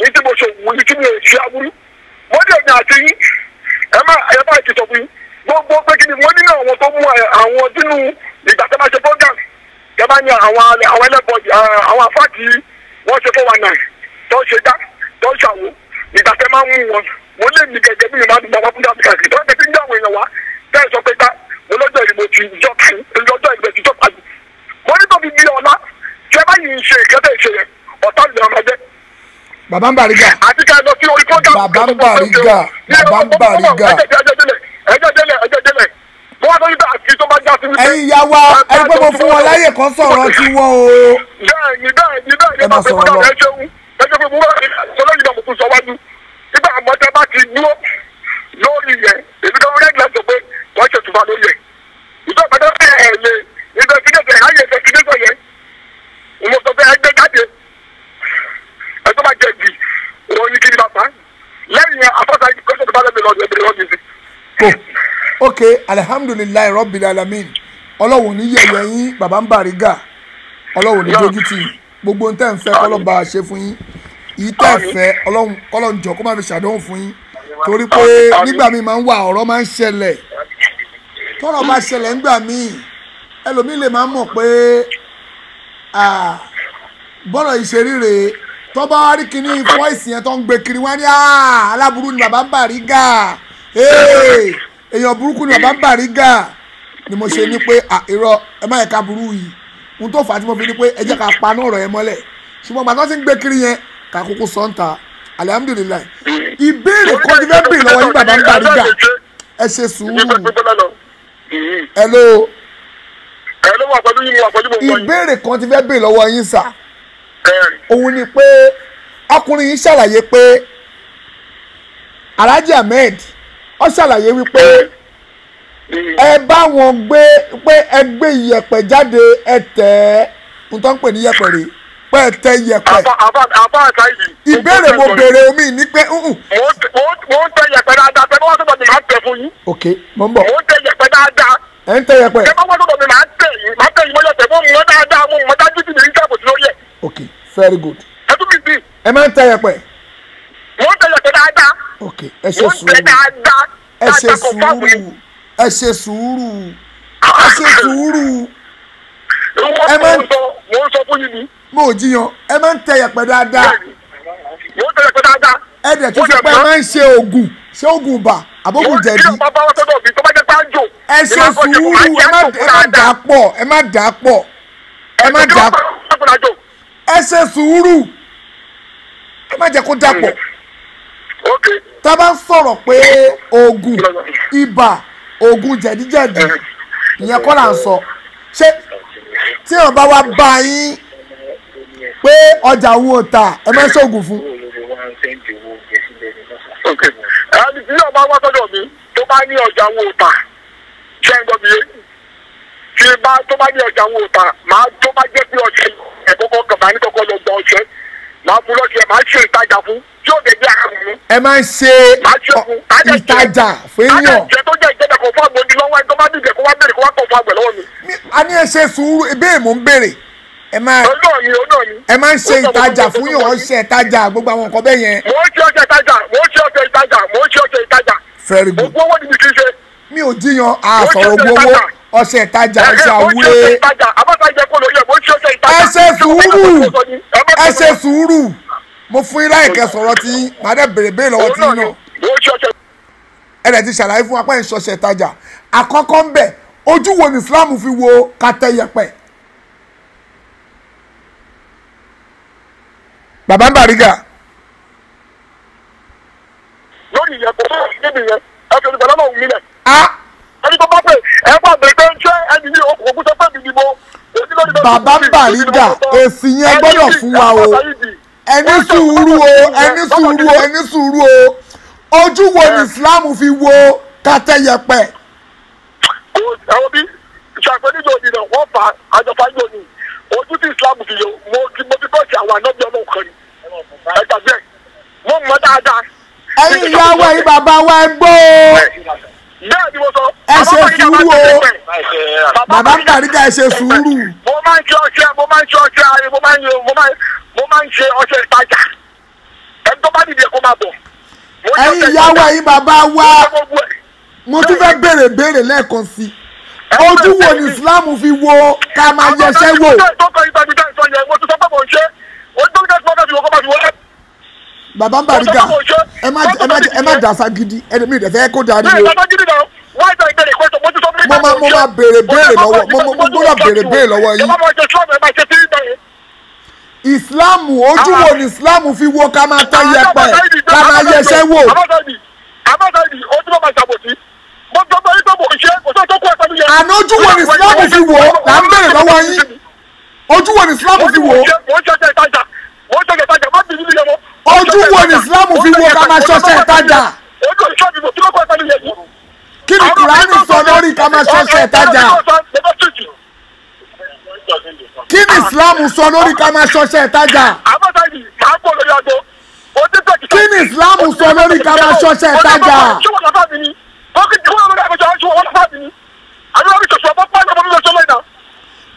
ìdí mo ṣe wù ní kí ni èsì aburú mo dé ní àti yín ẹ má ti sọ fún yín gbogbo pé kí ni mo nínú àwọn tó mú àwọn sínú ìgbà tó bá ṣe program tẹ bá ní àwọn ẹlẹ́bọ̀dì àwọn afáàkì wọ́n ṣe 419 tó ṣe dá tó ṣàwò ìgbà tẹ máa mú wọn mo lè ní gẹ́gẹ́ bí ìmọ̀ àdúgbò fún jáde kàkiri tó ń tẹ́tí ń jẹ́ àwọn èèyàn wá tẹ́ ẹ sọ pé ká mo lọ́jọ́ ìdìbò ti jọ kàn lọ́jọ́ ìdìbò ti jọ pàdé mo ní tóbi bí ọ̀la tí ẹ bá yìí ń ṣe ìkẹ́tẹ̀ ìṣe yẹn ọ̀tá ìlú ọmọ jẹ́. Bàbá ń Bariga. àti ká lọ sí orí program. Bàbá ń Bariga. Bàbá ń Bariga. ẹjẹ délẹ̀ mo wá sọ́yìn àti tó bá já sí wípé. ẹ̀yin ìyá wa ẹ gbé mo fún wọn láyè kan sọ̀rọ̀ tí wọ́n o. bẹ́ẹ̀ni máa fẹ́ kọ́ra ẹ ṣeun ẹ ṣe pé mo wá sọlọ́yìn náà mo tún sọ wájú nígbà àmọ́tẹ́ bá ti dúró lórí yẹn èmi kan rẹ́gìlá sọ pé wọ́n ṣe tùfà lórí yẹn ìjọba tó fẹ́ ẹ̀ lè ìfẹ̀síkẹ̀sẹ̀ ayé ìfẹ̀síkẹ̀sẹ̀ yẹn mo sọ pé ẹgbẹ́ jáde ẹ tó bá jẹ jì wọ́n ní kí ni bàbá lẹ́yìn afọ́sà ìkọ́sọ̀ tó bá lẹ́bi lọ́dún ok alihamudulilayi rabbil alamin ọlọ́wọ́ ní yẹ̀yẹ́ yín Bàbá ń Bariga ọlọ́wọ́ ní dójútì gbogbo ń tẹ́ ń fẹ́ kọ́lọ́ bá a ṣe fún yín yìí tẹ́ ń fẹ́ kọ́lọ́ ń jọ kó má fi ṣàdánwò fún yín torí pé nígbà míì máa ń wà ọ̀rọ̀ máa ń ṣẹlẹ̀ tọ́rọ̀ bá ṣẹlẹ̀ nígbà míì ẹlòmíì lè máa mọ̀ pé bọ́rọ̀ ìṣeríre tó bá wá rí kíní fọ́ìsì yẹn tó ń gbé kiri wá ní aláburú ni Bàbá ń Bariga èèyàn burúkú ni Bàbá ń Bariga ni mo ṣe ní pé irọ́ ẹ má yẹ ká burú yìí ohun tó fà á tí mo fi ní pé ẹ jẹ́ ká paná ọ̀rọ̀ yẹn mọ́lẹ̀ ṣùgbọ́n gbàtọ́ ti ń gbé kiri yẹn ká kúkú sọ́ńtà alihamudulilayi ìbéèrè kan ti fẹ́ bèèrè lọ́wọ́ yín Bàbá ń Bariga ẹ ṣe sùúrù hello ìbéèrè kan ti fẹ́ bèèrè lọ́wọ́ yín sà òun ni pé ọkùnrin yìí ṣàlàyé pé Alhaji Ahmed ó ṣàlàyé wípé ẹ bá wọn gbé pé ẹ gbé iyẹ̀pẹ̀ jáde ẹ tẹ̀ ń tọ́ ń pè ní iyẹ̀pẹ̀ rè pé ẹ tẹ̀ iyẹ̀pẹ̀. ìbéèrè mo béèrè omi ní pé. mo ń tẹ̀ iyẹ̀pẹ̀ dáadáa tẹ́ bá wọ́n sọ̀rọ̀ mi máa ń tẹ̀ fún yín. ok mo ń bọ̀. mo ń tẹ̀ iyẹ̀pẹ̀ dáadáa. ẹ ń tẹ̀ iyẹ̀pẹ̀. tẹ́ bá wọ́n sọ̀rọ̀ mi máa ń tẹ̀ yín mo yọ̀tẹ̀ mo mọ̀ dáadáa mo mọ̀ dájú sí mi ní sábò tí ló yẹ. ok very good. ẹ tún bí bí. ẹ máa ń tẹ̀ iyẹ̀pẹ̀. mo ń tẹ̀ iyẹ̀pẹ̀ dáadáa. ok ẹ ṣe sùúrù ẹ ṣe sùúrù ẹ ṣe sùúrù ẹ ṣe sùúrù. ẹ máa ń sọ fún yín ni. mo ò jiyàn ẹ máa ń tẹ̀ iyẹ̀pẹ̀ dáadáa. mo ń tẹ̀ iyẹ̀pẹ̀ dáadáa. ẹ dẹ̀ tún sọ pé ẹ máa ń ṣe oògùn ṣé oògùn bà àbókùn jẹ̀bi. ẹ ṣe sùúrù ẹ má dà á pọ̀ ẹ má dà á pọ̀ ẹ má dà á pọ̀ ẹ ṣe sùúrù ẹ má jẹ́ kó dà pọ̀. tá a bá ń sọ̀rọ̀ pé oògùn ibà oògùn jẹ̀díjẹ̀dí ìyẹn kọ́ là ń sọ ṣé tí èèyàn bá wá bá yín pé ọjà wo ta ẹ máa ń ṣoògùn fún. ẹni tí yóò bá wá sọ́dọ̀ mi tó bá ní ọjà wo ta ṣé ń gbọ́ mi yé tí tó bá ní ọjà wo ta máa tó bá jẹ́ bí ọṣẹ ẹ̀kọ́kọ́ kàbá ní kọ́kọ́ lọ gbọ́ ọṣẹ máa fún lọ́sẹ̀ máa ṣe ìtajà fún tí ó dẹ̀ jẹ́ àrùn mi. ẹ máa ń ṣe ìtajà fún èèyàn. àjẹ tó jẹ́ ìjẹ́bẹ̀ kan fún àgbọ̀ndì lọ́wọ́ ẹni tó bá dìde kó wá bèrè kó wá kọ̀ fún àgbẹ̀ lọ́wọ́ mi. a ní ẹ ṣe sùúrù ìbéèrè mò ń béèrè ẹ máa ń ṣe ìtajà fún yàn ọṣẹ ìtajà gbogbo àwọn nǹkan bẹ́ẹ̀ yẹn. mo ń ṣe ọṣẹ ìtajà mo ń ṣe ọṣẹ ìtajà mo ń ṣe ọṣẹ ìtajà. very good. ògbó owó ni mi kì í ṣe. mi ò jiyàn àsọ̀rọ̀ gbowó ọṣẹ ìtajà ọṣẹ Awure. ẹ ṣe sùúrù ẹ ṣe sùúrù mo fún yín láì kẹ́ sọ̀rọ̀ tí màá dẹ̀ béèrè béèrè lọ́wọ́ tí yín náà. ẹ dẹ̀ ti ṣàlàyé fún apá ìṣọṣẹ ìtajà àkọ́kọ́ ń bẹ̀ ojú wo ni Islam fi wo kàtẹ́ yẹpẹ̀. Bàbá ń Bariga. lórí ìyẹn kò fún níbi yẹn ẹ fi olùgbàlà náà wù mí lẹ. ẹni tó bá pè ẹ bá bèrè pé ń ṣe ẹni ní òkú sọ pé mi ni mo. Bàbá ń Bariga èsì yẹn gbọ́dọ̀ fún wa o ẹni sùúrù o ẹni sùúrù o ẹni sùúrù o ojú wo ni Islam fi wo kàtẹ́ yẹpẹ̀. àwọn bí ìṣàpèníjọ òdìdà wọn fà àjọpá yóò ní ojú tí Islam fi yọ mo ti kọ́ sí àwọn ànábì ọlọ́run kan ni ẹ̀ka bẹ́ẹ̀ mo mọ̀ dáadáa. ẹ̀yin ìyá wa yìí bàbá wa ẹ gbọ́ o. bẹ́ẹ̀ ni mo sọ. ẹ ṣe sùúrù o Bàbá ń Bariga ẹ ṣe sùúrù. mo máa ń ṣe ọṣẹ mo máa ń ṣe ọṣẹ ayé mo máa ń ṣe ọṣẹ ìtajà ẹ bá dìde kó máa bọ̀. ẹ̀yin ìyá wa ẹ̀yin bàbá wa mo tún fẹ́ béèrè lẹ́ẹ̀kan sí ojú wo ni Islam fi wo ká máa yẹsẹ́ wò. bàbá Bariga ẹ má dàsá gidi ẹni ìdẹ̀fẹ́ kó darí o. mo máa béèrè lọ́wọ́ mo gbọ́dọ̀ béèrè lọ́wọ́ yín. Islam ojú wo ni Islam fi wo ká máa tẹ́ yẹpẹ̀ ká máa yẹsẹ́ wò. àná ojú wo ni Islam fi wò là ń béèrè lọ́wọ́ yín ojú wo ni Islam fi wò. ojú wo ni Islam fi wò ká máa ṣọṣẹ́ ìtajà. kí ni Kùránì sọ lórí ká máa ṣọṣẹ́ ìtajà. kí ni Islam sọ lórí ká máa ṣọṣẹ́ ìtajà. kí ni Islam sọ lórí ká máa ṣọṣẹ́ ìtajà.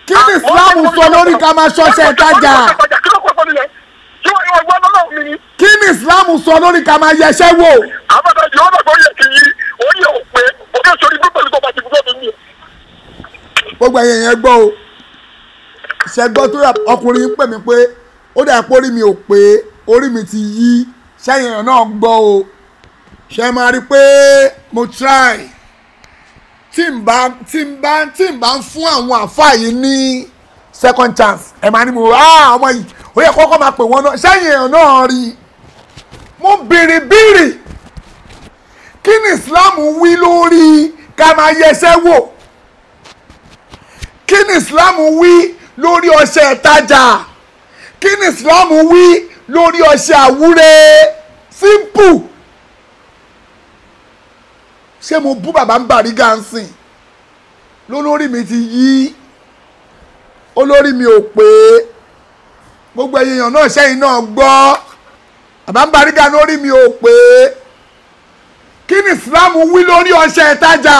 kí ni Islam sọ lórí ká máa ṣọṣẹ́ ìtajà. kí ni Islam sọ lórí ká máa yẹsẹ́ wò. gbogbo ẹ̀yẹ̀ yẹn gbọ́ o ṣẹ́gbọ́ tó yà ọkùnrin ń pè mí pé ó dà pé orí mi ò pé orí mi ti yí ṣẹ́yìn ẹ̀ náà gbọ́ o ṣe máa rí pé mo try tí n bá ń fún àwọn àfáà yìí ní second chance ẹ̀ máa ní mo ọmọ yìí ó yẹ kọ́kọ́ máa pè wọ́n náà ṣẹ́yìn ẹ̀ náà rí mo bìrìbìrì kí ni Islam wí lórí ká máa yẹsẹ́ wò kí ni Islam wí lórí ọṣẹ ìtajà kí ni Islam wí lórí ọṣẹ Awure simple ṣé mo bú bàbá ń Bariga ń sìn lólórí mi ti yí olórí mi ò pé gbogbo èèyàn náà ṣẹ́yìn náà gbọ́ bàbá ń Bariga lórí mi ò pé kí ni Islam wí lórí ọṣẹ ìtajà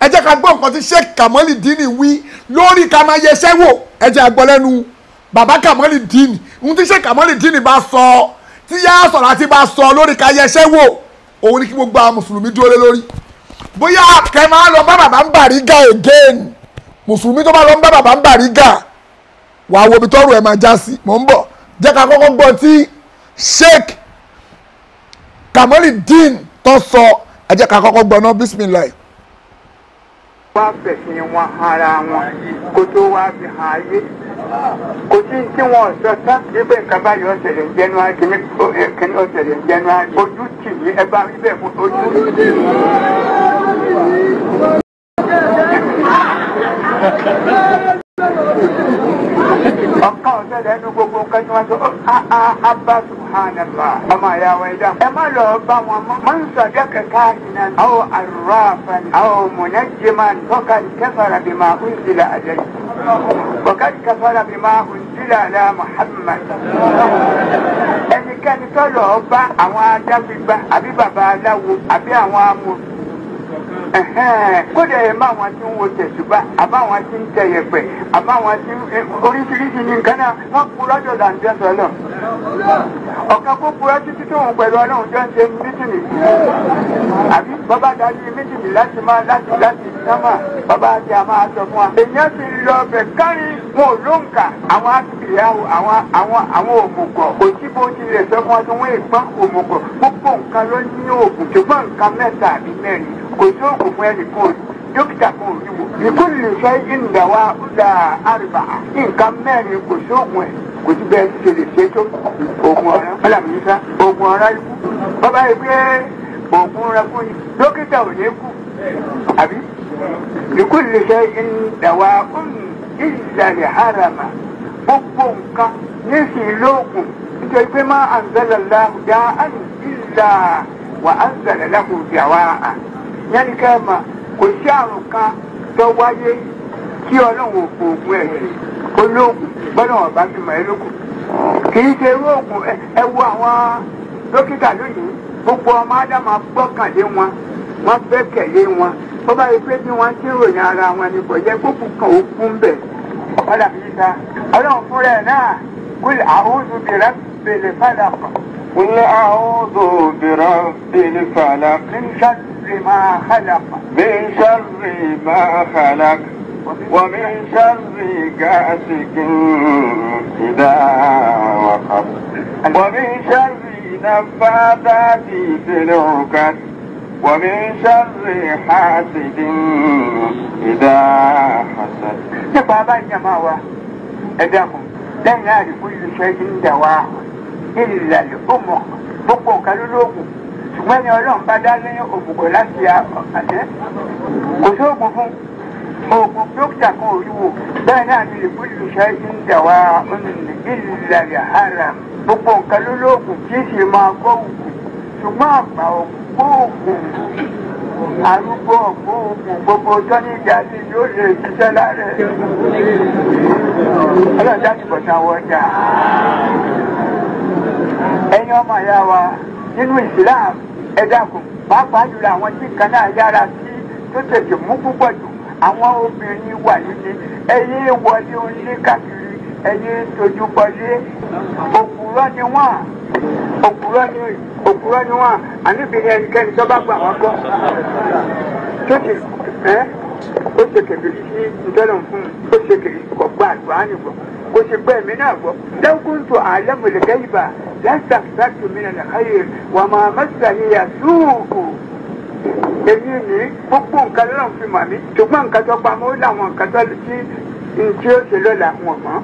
ẹ jẹ́ ká gbọ́ nǹkan tí Sheikh Kamaldeen wí lórí ká máa yẹsẹ́ wò ẹ jẹ́ àgbọ̀ lẹ́nu bàbá Kamaldeen ohun tí Sheikh Kamaldeen bá sọ tí yá sọ̀rọ̀ àti bá sọ lórí ká yẹsẹ́ wò òun ni kí gbogbo àwọn mùsùlùmí dúró lé lórí bóyá kẹ máa lọ bá bàbá ń Bariga again mùsùlùmí tó bá lọ ń bá bàbá ń Bariga wàá wo ibi tọ́rọ̀ ẹ̀ máa já sí mò ń bọ̀ jẹ́ ká kọ́kọ́ gbọ́ tí Sheikh Kamaldeen tó sọ ẹ jẹ́ ká kọ́kọ́ gbọ́ náà bismillah. wá fẹ̀sìn wọn ara wọn kó tó wá fi hàn ayé kò sí tí wọn sọ tán nígbà nǹkan báyìí ọ̀sẹ̀lẹ̀ ń jẹnu ayé kìíní ọ̀sẹ̀lẹ̀ ń jẹnu ayé ojú tì yí ẹ bá rí bẹ́ẹ̀ fún ojú tì yí. ọ̀kan ọ̀sẹ̀lẹ̀ ẹnu gbogbo nǹkan tí wọ́n sọ abba subhanallah ọmọ àyà wa ẹ̀dá ẹ má lọ bá wọn mọ́ máa ń sọ̀dọ̀ kẹ̀kẹ́ àyìnà àwọn arrafan àwọn munajjiman faqad kafara bima unzila alayhi faqad kafara bima unzila ala Muhammad ẹnikẹ́ni tó lọ bá àwọn adágbégbá àbí bàbá aláwo àbí àwọn amò kódà ẹ̀ máa wọn tí ń wo tẹ̀sùbá àbáwọn tí ń tẹ̀yẹ̀pẹ̀ àbáwọn tí oríṣiríṣi ní nǹkan náà wọ́n purọ́ jọ làǹjẹ́ sọ́lọ̀ ọ̀kan kó purọ́ títí tó wọn pẹ̀lú ọlọ́run jọ ń ṣe mítìnì àbí bàbá darí mítìnì láti sámà bàbá àti àmà sọ fún wa èèyàn ti lọ bẹ̀ kárí wọn ò lóǹkà àwọn àtìyàwó àwọn òmùgọ̀ kò sí bó tilẹ̀ sọ fún wa tí wọ́n èèpọ̀ òmùgọ̀ gbogbo nǹkan ló ní oògùn ṣùgbọ́n nǹkan mẹ́ta àbí mẹ́rin kò sí oògùn fún ẹnì kan dókítà kan ò rí wò. ìkúlù ṣe ìdáwà ọ̀dà àrùbà nǹkan mẹ́rin kò sí oògùn ẹ̀ kò sí bẹ́ẹ̀ ṣe lè ṣe tó oògùn ọ̀rá ọ̀làmìnísà oògùn ọ̀rá ikú bàbá yìí pé oògùn rẹ fún yìí dókítà ò ní kú àbí ìkúlù ṣe ìdáwà ìlàlẹ̀ àràmà gbogbo nǹkan nísìnyí lóògùn nítorí pé má àǹzẹ̀lẹ̀lá dá àná ìlà wà àǹzẹ̀lẹ̀lá kò jà wá à yẹnni ká mà kò sí àrùn kan tó wáyé tí ọlọ́run ò fòògùn ẹ̀ sí olóògùn gbọ́dọ̀ ọ̀bá fi mọ̀ ẹ́ lókun kì í ṣe olóògùn ẹ wo àwọn dókítà lónìí gbogbo ọmọ ádámà gbọ́kànlé wọn wọ́n gbẹ́kẹ̀lé wọn bó bá yẹ pé bí wọ́n ti ròyìn ara wọn ni kò yẹ gbogbo kan ó kún bẹ̀ ọ̀dà mi ta ọlọ́run fúnra ẹ̀ náà kúlẹ̀ a'udhu bi rabbil falaq قل أعوذ برب الفلق من شر ما خلق ومن شر غاسق إذا وقب ومن شر نفاثات في العقد ومن شر حاسد إذا حسد. بابا جماعة أداكم لا يعرف كل شيء دواء إلا الأمة gbogbo nǹkan ló lóògùn ṣùgbọ́n ní ọlọ́run bá dá ní òògùn láti àṣẹ kò sóògùn fún oògùn dókítà kan òríwò bẹ́ẹ̀ náà ni lè fún ìṣẹ́ ìdàwà ìlàlẹ̀ ara gbogbo nǹkan ló lóògùn kì í ṣe máa gbọ́ òògùn ṣùgbọ́n àgbà òògùn arúgbó òògùn gbogbo tọ́ní ìjà sí yóò lè ṣiṣẹ́ lára ọlọ́run jáde bọ̀tà wọ́jà. ẹ̀yin ọmọ ìyá wa nínú Islam ẹ dákun pàápàá jùlọ àwọn tí kan náà yára sí tó tètè mú púpọ̀ jù àwọn obìnrin wà nílé ẹ̀yin wọlé onílé káàkiri ẹ̀yin tójú bọlé òpùrọ́ ni wọ́n àníbi ẹnikẹ́ni tó bá gbà wọ́n gbọ́ tó ti ó ṣe kèbèrè sí ìtọ́lọ̀ fún ó ṣe kèbèrè kọ̀gbà àdúrà nìgbọ́ kò sì gbọ́ ẹ̀mí náà gbọ́ lẹ́kùn tó àlẹ́mọ̀lẹ́gẹ́ ìbà lẹ́sàkìsàkì mi nà káyè wà máa mẹ́sàlẹ́yà súùkù èmi ní gbogbo nǹkan lọ́rùn fi mà mí ṣùgbọ́n nǹkan tó pamọ́ ó láwọn nǹkan tó tí ó ṣe lọ́la wọn mọ́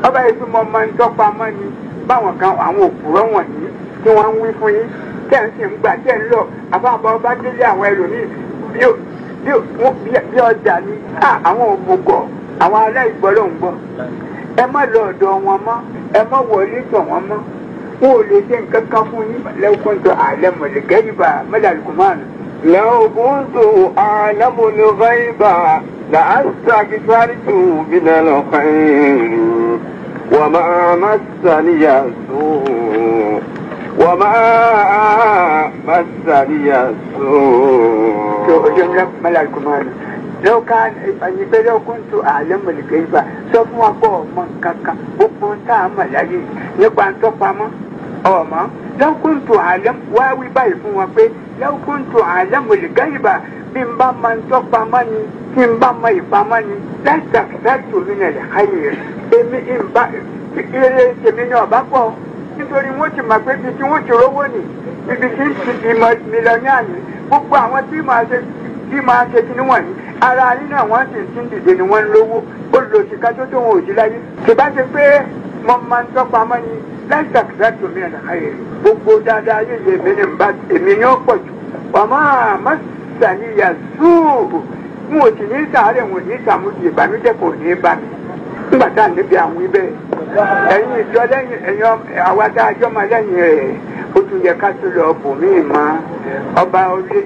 ọba yìí tí mo máa ń tọ́ pamọ́ ni báwọn kan àwọn òpùrọ́ wọ̀nyí tí wọ́n ń wí fún yín tẹ̀ ń sì ń gbà tẹ̀ ń lọ àbábọ̀ bá délé àwọn ẹlòmíì bí ọjà ni àwọn òmùgọ̀ àwọn aláìgbọ́lọ̀ ń gbọ́ ẹ má lọ ọ̀dọ̀ wọn mọ́ ẹ má wọlé tọ̀ wọn mọ́ wọn ò lè ṣe nǹkan kan fún yín lẹ́kùn tó àlẹ́ mọ̀lẹ́gẹ́ ìbà mẹ́lẹ́lùkùmánù. لو كنت أعلم الغيب لأستكثرت من الخير وما مسني السوء لو كان لو كنت أعلم الغيب سوف أقول من كاكا وكنت أعمل عليه يبقى أنت فاهمة ọmọ lọ́kùntù àlẹ́ wá wí báyìí fún wọn pé lọ́kùntù àlẹ́ mọ̀lẹ́gẹ́yìnbá bí n bá máa ń tọ́pamọ́ ni tí n bá máa ìpamọ́ ni láìsàkìsàtò mi nà lè káyè rẹ̀ èmi ìbá eré tèmi náà bá pọ̀ nítorí wọ́n ti mọ̀ pé ibi tí wọ́n ti rówó nì ibi tí ń ti di mílíọ̀nù àní gbogbo àwọn tí máa ṣe kíní wọ̀nyí ara yín náà wọ́n sì ti ń dìde ni wọ́n ń lówó olùsìkà tó tó wọn ò jí láyé tí bá ṣe pé mo máa ń tọ́pamọ́ ni láìsàkìsàtò mi nà káyè rẹ̀ gbogbo dáadáa yéye èmi ni ó pọ̀ jù ọmọ àmọ́sàníyà zúù n ò sì ní sàárẹ̀ wọn ní sàmúdì ìbànújẹ́ kò ní bá mi nígbà tá à níbi àwọn ibẹ̀ ẹ̀yin ìjọ lẹ́yìn ẹ̀yin àwa tá a jọ́ máa lẹ́yìn rẹ̀ ó tún yẹ ká tó lọ bò mí mọ́ ọba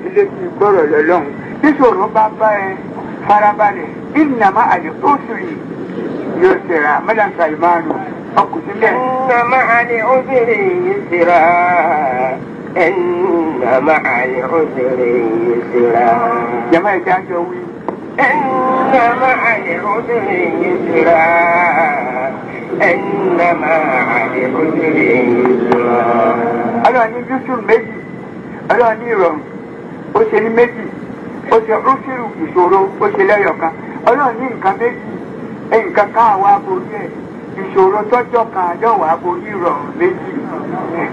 ilé tí gbọ́rọ̀ lọ́lọ́run níṣòro bá bá ẹ farabalẹ̀ ìnàmá àlè ó sùn yìí yóò ṣèrà mẹ́làǹkà ìmáàlú ọkùnrin bẹ́ẹ̀. ìnàmá àlè ó bèrè yìí ṣèrà. إن مع العسر يسرا جماعة جاجوي إن مع العسر يسرا إن مع العسر يسرا أنا أني يسر méjì أنا أني ìrọ̀rùn ó ṣe ní méjì ó ṣe rúṣìrù ìṣòro ó ṣe lẹ́yọ̀kan Ọlọ́run ní nǹkan méjì nǹkan ká àwa borí ẹ̀ ìṣòro tọ́jọ́ kan àjọ wà borí ìrọ̀rùn méjì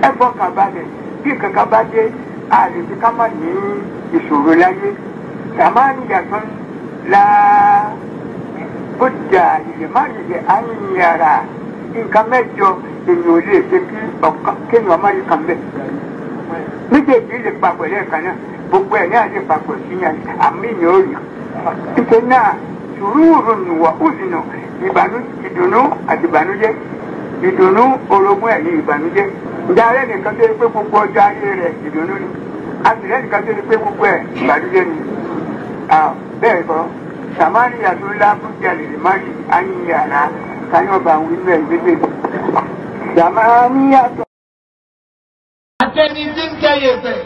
ẹ fọkàn balẹ̀ bí kankan bá dé àlejò ká má ní ìṣòro láyé sàmáàlì yàtọ̀ la bójà ìlẹ̀márìlẹ̀ àyìnyàrá nǹkan mẹ́jọ èèyàn ò lè ṣe kí ọ̀kan kéèyàn má rí kan bẹ́ẹ̀. méjèèjì lè papọ̀ lẹ́ẹ̀kan náà gbogbo ẹ̀ náà lè papọ̀ sí yàn àmì ìyẹn ò rí. ìṣe náà sùúrù nùwà ó sì nù ìdùnnú àti ìbànújẹ́ ìdùnnú orogún ẹ̀ ní ìbànújẹ́. ìdáre nìkan tó yẹ pé gbogbo ọjọ́ ayé rẹ̀ ìdùnnú ni àtìlẹ́ nìkan tó yẹ pé gbogbo ẹ̀ ìbànújẹ́ ni. bẹ́ẹ̀ kọ́ sàmárì àtúndà bùjà lè má rí àyìnyàrá káyọ̀bà ń wí bẹ́ẹ̀ méjèèjì. sàmárì àtúndà. Àtẹni tí ń kẹ́ yẹ̀pẹ̀,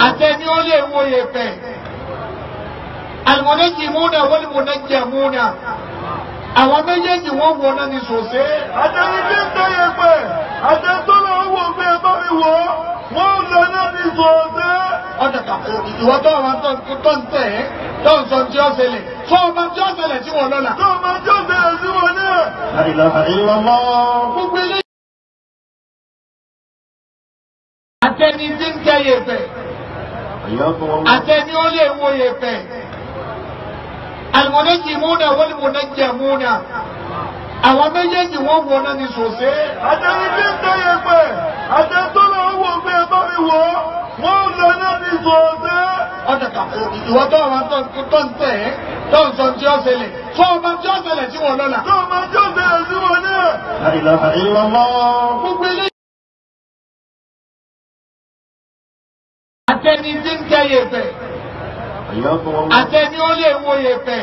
àtẹni ó lè wo yẹ̀pẹ̀, al-munajjimuna wal-munajjamuna, àwọn méjèèjì wọ́n wọ náà ní sòsé. Àtẹni tí ń kẹ́ yẹ̀pẹ̀, àtẹni tó lọ wọ ọ̀dàkà ìwọ tó wà tó ń tẹ̀ ẹ́ tó ń sọ tí ó ṣẹlẹ̀ tó ọmọ tí ó ṣẹlẹ̀ tí wọ́n lọ́la. tó ọmọ tí ó ṣẹlẹ̀ tí wọ́n náà. gbogbo ilé. àtẹni tí ń tẹ yẹ̀pẹ̀ àtẹni ó lè wo yẹ̀pẹ̀ àlùmọ́nẹ́jìmúnà wọ́n ní mọ́nẹ́jìmúnà àwọn méjèèjì wọ́n wọ náà ní sòsé. àtẹni tí ń tẹ yẹ̀pẹ̀ àtẹni tó lọ wọ pé ẹ bá mi wọ wọ́n lọ náà ní sòsé. ọ̀dàkà ìwọ tó wà tó ń tẹ̀ ẹ́ tó ń sọ tí ó ṣẹlẹ̀ tó ọmọ tí ó ṣẹlẹ̀ tí wọ́n lọ́la. tó ọmọ tí ó ṣẹlẹ̀ tí wọ́n náà. gbogbo ilé. àtẹni tí ń tẹ yẹ̀pẹ̀ àtẹni ó lè wo yẹ̀pẹ̀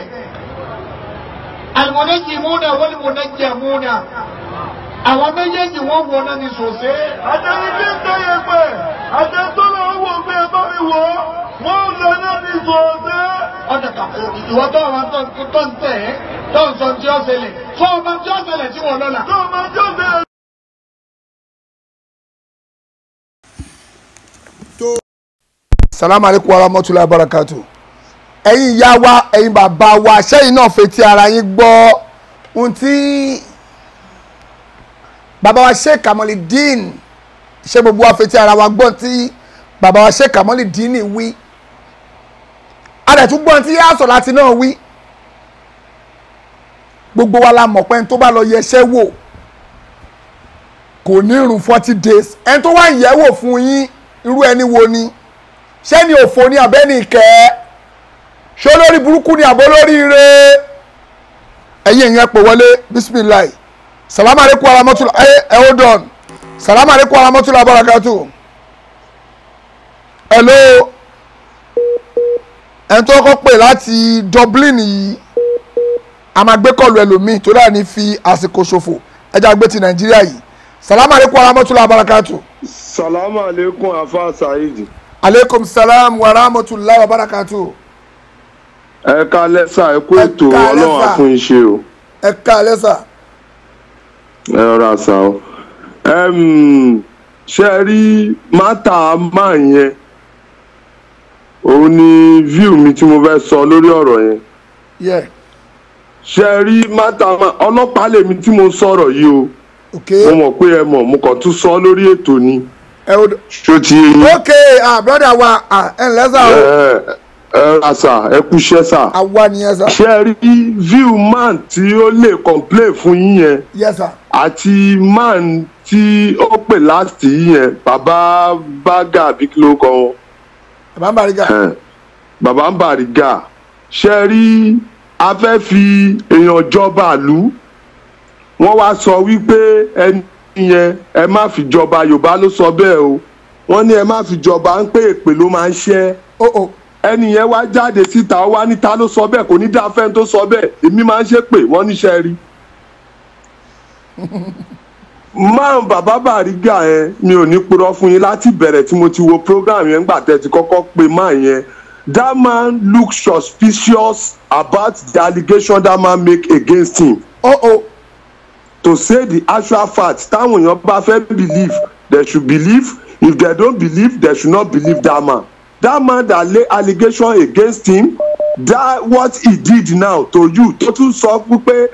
àlùmọ́nẹ́jìmúnà wọ́n ní mọ́nẹ́jìmúnà àwọn méjèèjì wọ́n wọ náà ní sòsé. àtẹni tí ń tẹ yẹ̀pẹ̀ àtẹni tó lọ wọ pé ẹ bá mi wọ wọ́n lọ náà ní sòsé. ọ̀dàkà ìwọ tó wà tó ń tẹ̀ ẹ́ tó ń sọ tí ó ṣẹlẹ̀ tó ọmọ tí ó ṣẹlẹ̀ tí wọ́n lọ́la. tó ọmọ tí ó ṣẹlẹ̀. salamu alaikum warahmatullahi wabarakatuh. ẹ̀yin ìyá wa ẹ̀yin bàbá wa sẹ́yìn náà fetí ara yín gbọ́ ohun tí bàbá wa Sheikh Kamaldeen ṣé gbogbo wa fetí ara wa gbọ́ tí bàbá wa Sheikh Kamaldeen wí adẹ̀tún gbọ́n tí yáàsọ̀ láti náà wí gbogbo wa la mọ̀ pé ẹni tó bá lọ yẹsẹ́ wò kò ní ìrùn 40 days ẹni tó wá ìyẹ̀wò fún yín irú ẹni wo ni ṣé ni òfò ni àbẹ́ni ìkẹ́ ṣó lórí burúkú ni àbó lórí ire ẹ̀yin èèyàn pè wọlé bismillah salamu alaikum warahmatullahi hold on salamu alaikum warahmatullahi wabarakatuh hello ẹni tó kọ́ pè láti Dublin yìí a máa gbé kọlu ẹlòmíì tó dáa ní fi àsìkò ṣòfò ẹja gbé ti Nàìjíríà yìí salamu alaikum warahmatullahi wabarakatuh. salamu alaikum afa Saidi. aleykum salam wa rahmatulahi wa barakatu. ẹ ká lẹ́sà ẹ kú ètò ọlọ́run àfún iṣẹ́ o. ẹ ká lẹ́sà. ẹ rọra sá o. ṣe rí mátà máa yẹn òun ni view mi tí mo fẹ́ sọ lórí ọ̀rọ̀ yẹn. ṣe rí mátà máa ọlọ́pàá lèmi tí mo sọ̀rọ̀ yìí o. mo mọ̀ pé ẹ mọ̀ mo kàn tún sọ lórí ètò ni. Okay, brother wa lẹ́sà o. Asa ẹ kú iṣẹ́ sà. Àwa nìyẹn sà. Ṣé rí view man tí ó lè complain fún yín yẹn. Yes sir. Àti man tí ó pè láti yín yẹn bàbá Bága àbí kí ló kọ wọn. Bàbá Bariga. Bàbá Bariga. Ṣé rí a fẹ́ fi èèyàn jọba ìlú. Wọ́n wá sọ wípé ẹni yẹn ẹ má fi jọba Yorùbá ló sọ bẹ́ẹ̀ o wọ́n ní ẹ má fi jọba ń pé èpè ló máa ń ṣẹ́ ẹni yẹn wá jáde síta ó wá níta ló sọ bẹ́ẹ̀ kò ní dá fẹ́ni tó sọ bẹ́ẹ̀ èmi máa ń ṣe pé wọ́n níṣẹ́ rí. máa bàbá Bariga yẹn mi ò ní purọ́ fún yín láti bẹ̀rẹ̀ tí mo ti wo program yẹn gbà tẹ́ ti kọ́kọ́ pe máa yẹn that man look suspicious about the allegation that man make against him. To say the actual fact táwọn èèyàn bá fẹ́ believe they should believe if they don't believe they should not believe that man that lay allegation against him that what he did now to you tó tún sọ pé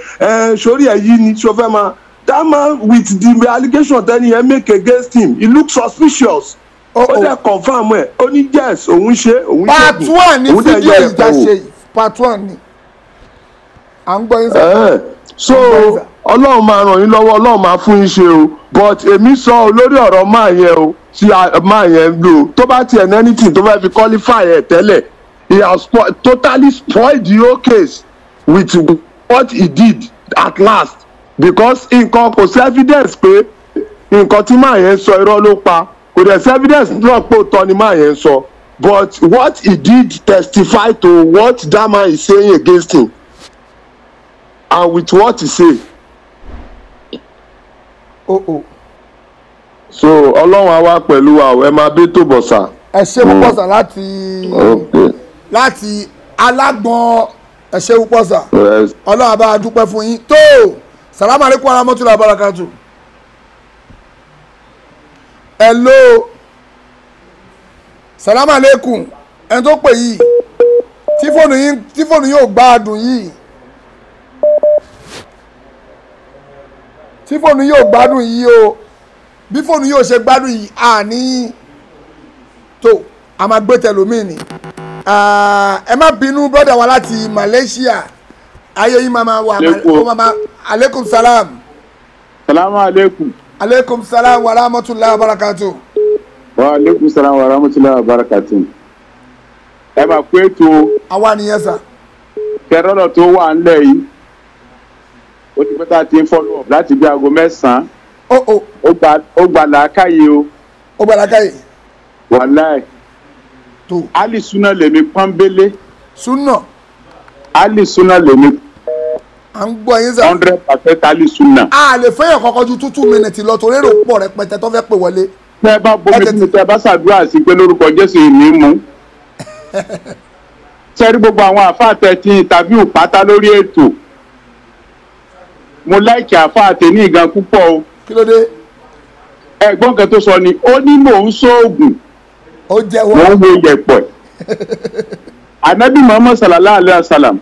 sórí ẹ̀ yìí ni ṣọfẹ́ máa that man with the allegation tẹ́ni yẹn make against him he look suspicious ó dẹ̀ confam ẹ̀ ó ní yes òun ṣe òun ṣe part one ní fídíò ìjà ṣe part one ni à ń gbọ́ yín sọ. So ọlọ́run máa ràn yín lọ́wọ́ ọlọ́run máa fún yín ṣe o but èmi sọ lórí ọ̀rọ̀ máa yẹn o tí máa yẹn lò tó bá tiẹ̀ ní anything tó fẹ́ fi qualify ẹ̀ tẹ́lẹ̀ he has totally spoiled the whole case with what he did at last because nǹkan kò sí evidence pé nǹkan tí máa yẹn sọ irọ́ ló pa kò dẹ̀ sí evidence náà pé òótọ́ ni máa yẹn sọ but what he did testify to what that man is saying against him and with what he say. So ọlọ́run á wá pẹ̀lú wa ẹ máa bí tó bọ̀ sà. ẹ ṣe púpọ̀ sà láti alágbọ̀n ẹ ṣe púpọ̀ sà ọlọ́run á bá a dúpẹ́ fún yín tó salamu alaikum warahmatullahi wabarakatuh. hello Salaam alaikum. Ẹni tó pè yìí. Tí fóònù yóò gbádùn yìí. Tí fóònù yóò gbádùn yìí o. Bí fóònù yóò ṣe gbádùn yìí àní tó a máa gbé tẹlómi ni. Ẹ má bínú brother wa láti Malaysia. Ayé yìí máa wà alaikum salam. Salamu alaikum. Alaikum salam wa rahmatullahi wa barakatuh. Wa alaikum salam wa rahmatullahi wa barakatuh. Ẹ máa pé tó. Àwa nìyẹn sà. Kẹrọ́lọ̀ tó wà ńlẹ̀ yìí. Ó ti pẹ́ tá a ti ń follow up láti bí aago 9. Ó gba làákàyè o. Ó gba làákàyè. Wàláì. Tó. Ali Suna lèmi pọ́nbélé. Suna. Ali Suna lèmi. À ń gbọ́ yín sà. 100% Ali Suna. A lè fẹ́yàn kọ́kọ́ ju 2 minutes lọ torí èrò pọ̀ rẹpẹtẹ tó fẹ́ pè wọlé. Tẹ́ bá bomi fún mi tẹ́ bá ṣàdúrà sí pé lórúkọ Jésù ìní mú. Sẹ́rí gbogbo àwọn àfáà tẹ́ ti interview pátá lórí ètò. Mo láìkì àfáà tẹ́ ní ìgan púpọ̀ o. Kí ló dé? Ẹ̀gbọ́n kan tó sọ ni ó ní mò ń ṣoògùn. Ó jẹ́wọ́. Mo ń wo yẹ̀pẹ̀. Ànábì Muhammad sallallahu alaihi wasallam.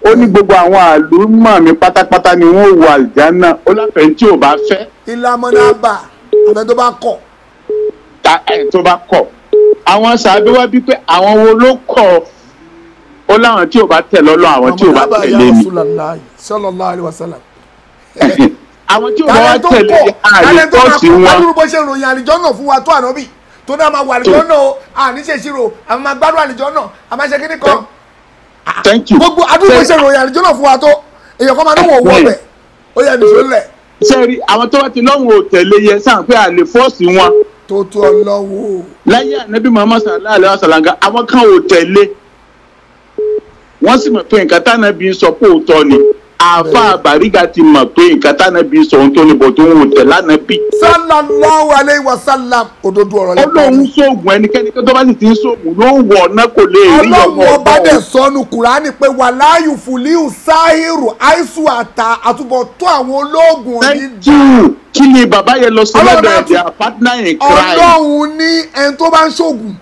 Ó ní gbogbo àwọn àlùmọ̀ mi pátápátá ni wọ́n wọ àlùjánnà. Ó láfẹ̀ẹ́ tí ò bá fẹ́. Ìlànà náà bà àbẹ tó bá kọ̀. Tó bá kọ̀. Àwọn sàbí wá bí pé àwọn wo ló kọ̀ ó láwọn tí ò bá tẹ̀ lọ́lọ́ àwọn tí ò bá tẹ̀lé mi. Sallallahu alaihi wasallam. Àwọn tí ò bá tẹ̀lé àlùkọ́sí wọn. Adúrú bó ṣe ròyìn àlùjànnà fún wa tó ànábì tó náà máa wà àlùjànnà o àníṣe ìṣirò àwọn máa gbádùn àlùjànnà àmọ́ ṣe kíní kan. Thank you. Gbogbo adúrú bó ṣe ròyìn àlùjànnà fún wa tó èèyàn kan máa ní wọ̀ wọ́ bẹ̀ ó yẹ nìṣó lẹ̀. Sẹ́ẹ̀rì àwọn tó bá ti lọ́hùn ò tẹ̀lé yẹn sáà pé àlè fọ́ọ̀sì wọn. Tó tó ọlọ́wọ́. Láyé Ànábì Muhammad sallallahu alaihi wasallam àwọn kan ò tẹ̀lé. Wọ́n sì mọ̀ pé nǹkan tánàbí sọ pé òótọ́ ni. Àfáà Bariga ti mọ̀ pé nǹkan tánàbí sọ òótọ́ ni bọ̀ tó ń wò tẹ̀ lánàbí. Sallallahu alaihi wasallam òdodo ọ̀rọ̀ lẹ́kọ̀ọ́. Ọlọ́run sóògùn ẹnikẹ́ni tó bá sì ti ń sóògùn ló ń wọ̀ ọ̀nà kò lè rí ọmọ Ọlọ́run ọba dẹ̀ sọnù Kùránì pé wàláyù fùlíù sáhírù àìsù àtúbọ̀tán àwọn ológun ní dá. Kí ni bàbá yẹn lọ sí lọ́dọ̀ ẹ̀dẹ̀ partner in crime? Ọlọ́run ní ẹni tó bá ń ṣoògùn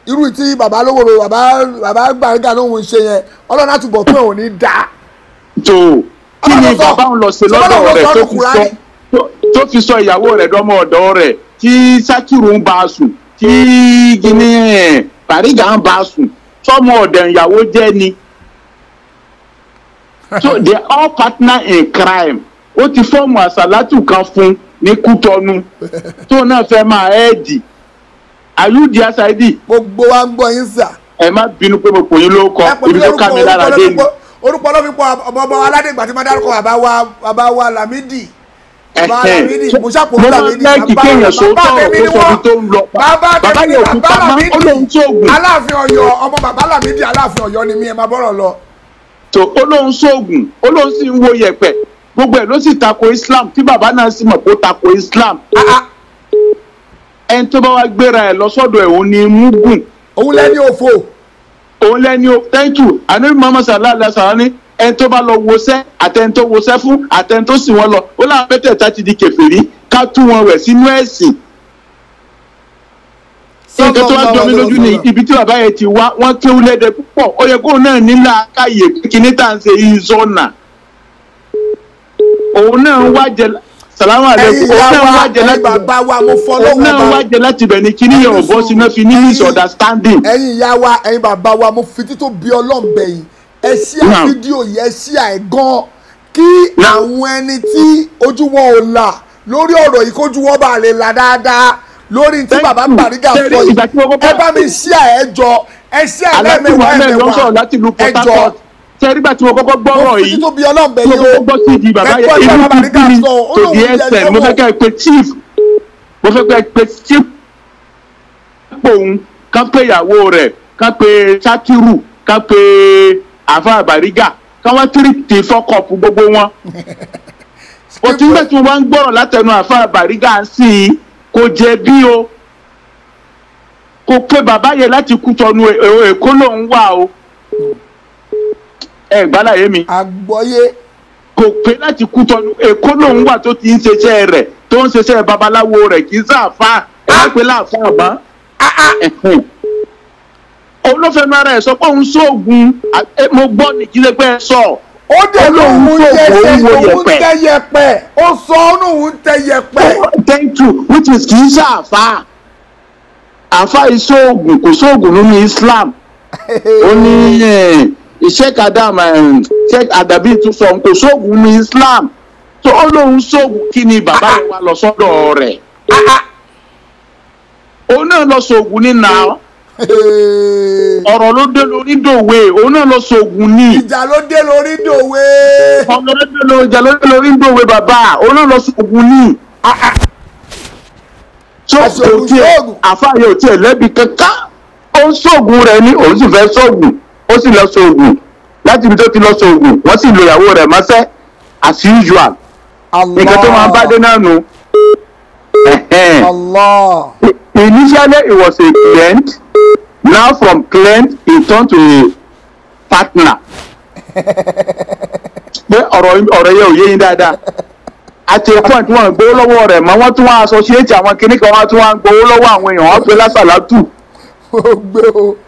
irú tí bàbá lówó bàbá Bariga lóhun ṣe yẹn Ọlọ́run àtúbọ̀tán ò ní dá. Tó kí ni bàbá ń lọ sí lọ́dọ̀ rẹ̀ tó fi sọ ìyàwó rẹ̀ dọ́mọ ọ̀dọ́ rẹ̀ tí Sakiru ń bá a sùn tí Kini Bariga ń bá a sùn sọmọ ọ̀dẹ̀ ìyàwó jẹ́ ni. So they are all partner in crime. Ó ti fọ́ọ̀mù àsàlátù kan fún ní Kútọ́nù tó náà fẹ́ máa ẹ́ẹ̀dì. Àyùdí àṣàìdì. Gbogbo wa ń gbọ́ yín sà. Ẹ má bínú pé mo pò yín ló kọ ibi tó ká mi lára dé ni. Orúkọ ló fi pọ̀ ọmọ aládé ìgbà tí mo dárúkọ bàbá wa Lamidi. Bàbá Lamidi mo ṣàpò Lamidi. Mo lẹ́kì kéèyàn sóòótọ́ ọ̀rọ̀ tó sọ ibi tó ń lọ. Bàbá yóò kú pamọ́ ó lóun tó ògùn. Aláàfin Ọ̀yọ́ ọmọ bàbá Lamidi Aláàfin Ọ̀yọ́ ni mí ẹ máa bọ́rọ̀ lọ. Tó ó lóun sóògùn ó lóun sì ń wo yẹ̀pẹ̀ gbogbo ẹ̀ ló sì tako Islam tí bàbá náà sì mọ̀ pé ó tako Islam. Ẹni tó bá wá gbéra ẹ̀ lọ sọ́dọ̀ ẹ̀ òun ni mugun. Òun lẹ́ni òfò. Òun lẹ́ni o thank you Ànábì Muhammad sallallahu alaihi wasallam ní ẹni tó bá lọ wọṣẹ́ àtẹni tó wọṣẹ́ fún àtẹni tó sì wọ́n lọ ó láwọn mẹ́tẹ̀ẹ̀ta ti di kèfèrí ká tú wọn rẹ̀ sínú ẹ̀sìn. Nǹkan tó wá jọ mí lójú ni ibi tí bàbá yẹn ti wá wọ́n kéwú lẹ́dẹ̀ púpọ̀ ó yẹ kóun náà nílà káyè kíní tá à ń ṣe ìzọ́nà. Òun náà ń wá jẹ salamu alaikum òun náà ń wá jẹ láti òun náà ń wá jẹ láti bẹ̀ ní kíní yẹn ọ̀bọ sí náà fi ní misunderstanding. Ẹ̀yin ìyá wa ẹ̀yin bàbá wa mo fi títò bí Ọlọ́run bẹ̀ yín ẹ ṣíà fídíò yìí ẹ ṣíà ẹ̀ gan kí àwọn ẹni tí ojú wọn ò là lórí ọ̀rọ̀ yìí kójú wọn bá lè là dáadáa lórí tí bàbá Bariga sọ yìí ẹ bá mi ṣíà ẹ jọ ẹ ṣíà lẹ́mẹ̀wá ẹ jọ. Sẹ́rí bá tí mo kọ́kọ́ gbọ́rọ̀ yìí tó bí Ọlọ́run bẹ̀ yìí o gbọ́ sí ìdí bàbá yẹn inú bíbí tó di ẹsẹ̀ mo fẹ́ kẹ́ ẹ pé chief mo fẹ́ kẹ́ ẹ pé chief pòun kán pé ìyàwó rẹ̀ kán pé Sakiru kán pé àfáà Bariga kán wá tírìtì fọ́kọ̀pù gbogbo wọn. O ti ń bẹ̀ tí mo bá ń gbọ́rọ̀ látẹnu àfáà Bariga sí i kò jẹ̀bi o kò pé bàbá yẹn láti Kútọ́nù Èkó lòún wà o. Ẹ gbàláyé mi. Àgbọ́yé. Kò pé láti Kútọ́nù Èkó lòun wà tó ti ń ṣiṣẹ́ rẹ̀ tó ń ṣiṣẹ́ babaláwo rẹ̀ kì í sáfà ẹ pé láàfà àbá. òun ló fẹ́ mara ẹ̀ sọ pé òun sóògùn mo gbọ́ ní kí lè pẹ́ sọ. ó dẹ̀ lóun tẹ yẹpẹ̀ ó sọ òun tẹ yẹpẹ̀. thank you which is kì í ṣe àfa ìṣòògùn kò sóògùn nínú Islam. ó ní Sheikh Adam Sheikh Adabi tún sọ kò sóògùn nínú Islam tó ó lóun sóògùn kí ni bàbá yẹn wá lọ sọ́dọ̀ rẹ̀. òun náà lọ sóògùn ní nà ọ̀rọ̀ ló dé lórí dòwe òun náà lọ sóògùn ní. ìjà ló dé lórí dòwe. ìjà ló dé lórí dòwe bàbá òun náà lọ sóògùn ní. tó kò tiẹ̀ àfáàyè ò tiẹ̀ lẹ́bi kankan ó ń sóògùn rẹ̀ ní òun sì fẹ́ sóògùn ó sì lọ sóògùn láti ibi tó ti lọ sóògùn wọ́n sì lo ìyàwó rẹ̀ mọ́sẹ́ as usual. nǹkan tó máa bá dé náà nù. Allah. Initially it was a client. Now from client he turned to a partner. Pé ọ̀rọ̀ yẹ ò yé yín dáadáa. Àti a point wọn gbowó lọ́wọ́ rẹ̀ mọ́ wọ́n tún wá associate àwọn kinní kan wọ́n tún wá gbowó lọ́wọ́ àwọn èèyàn wọ́n pe lásàlátù.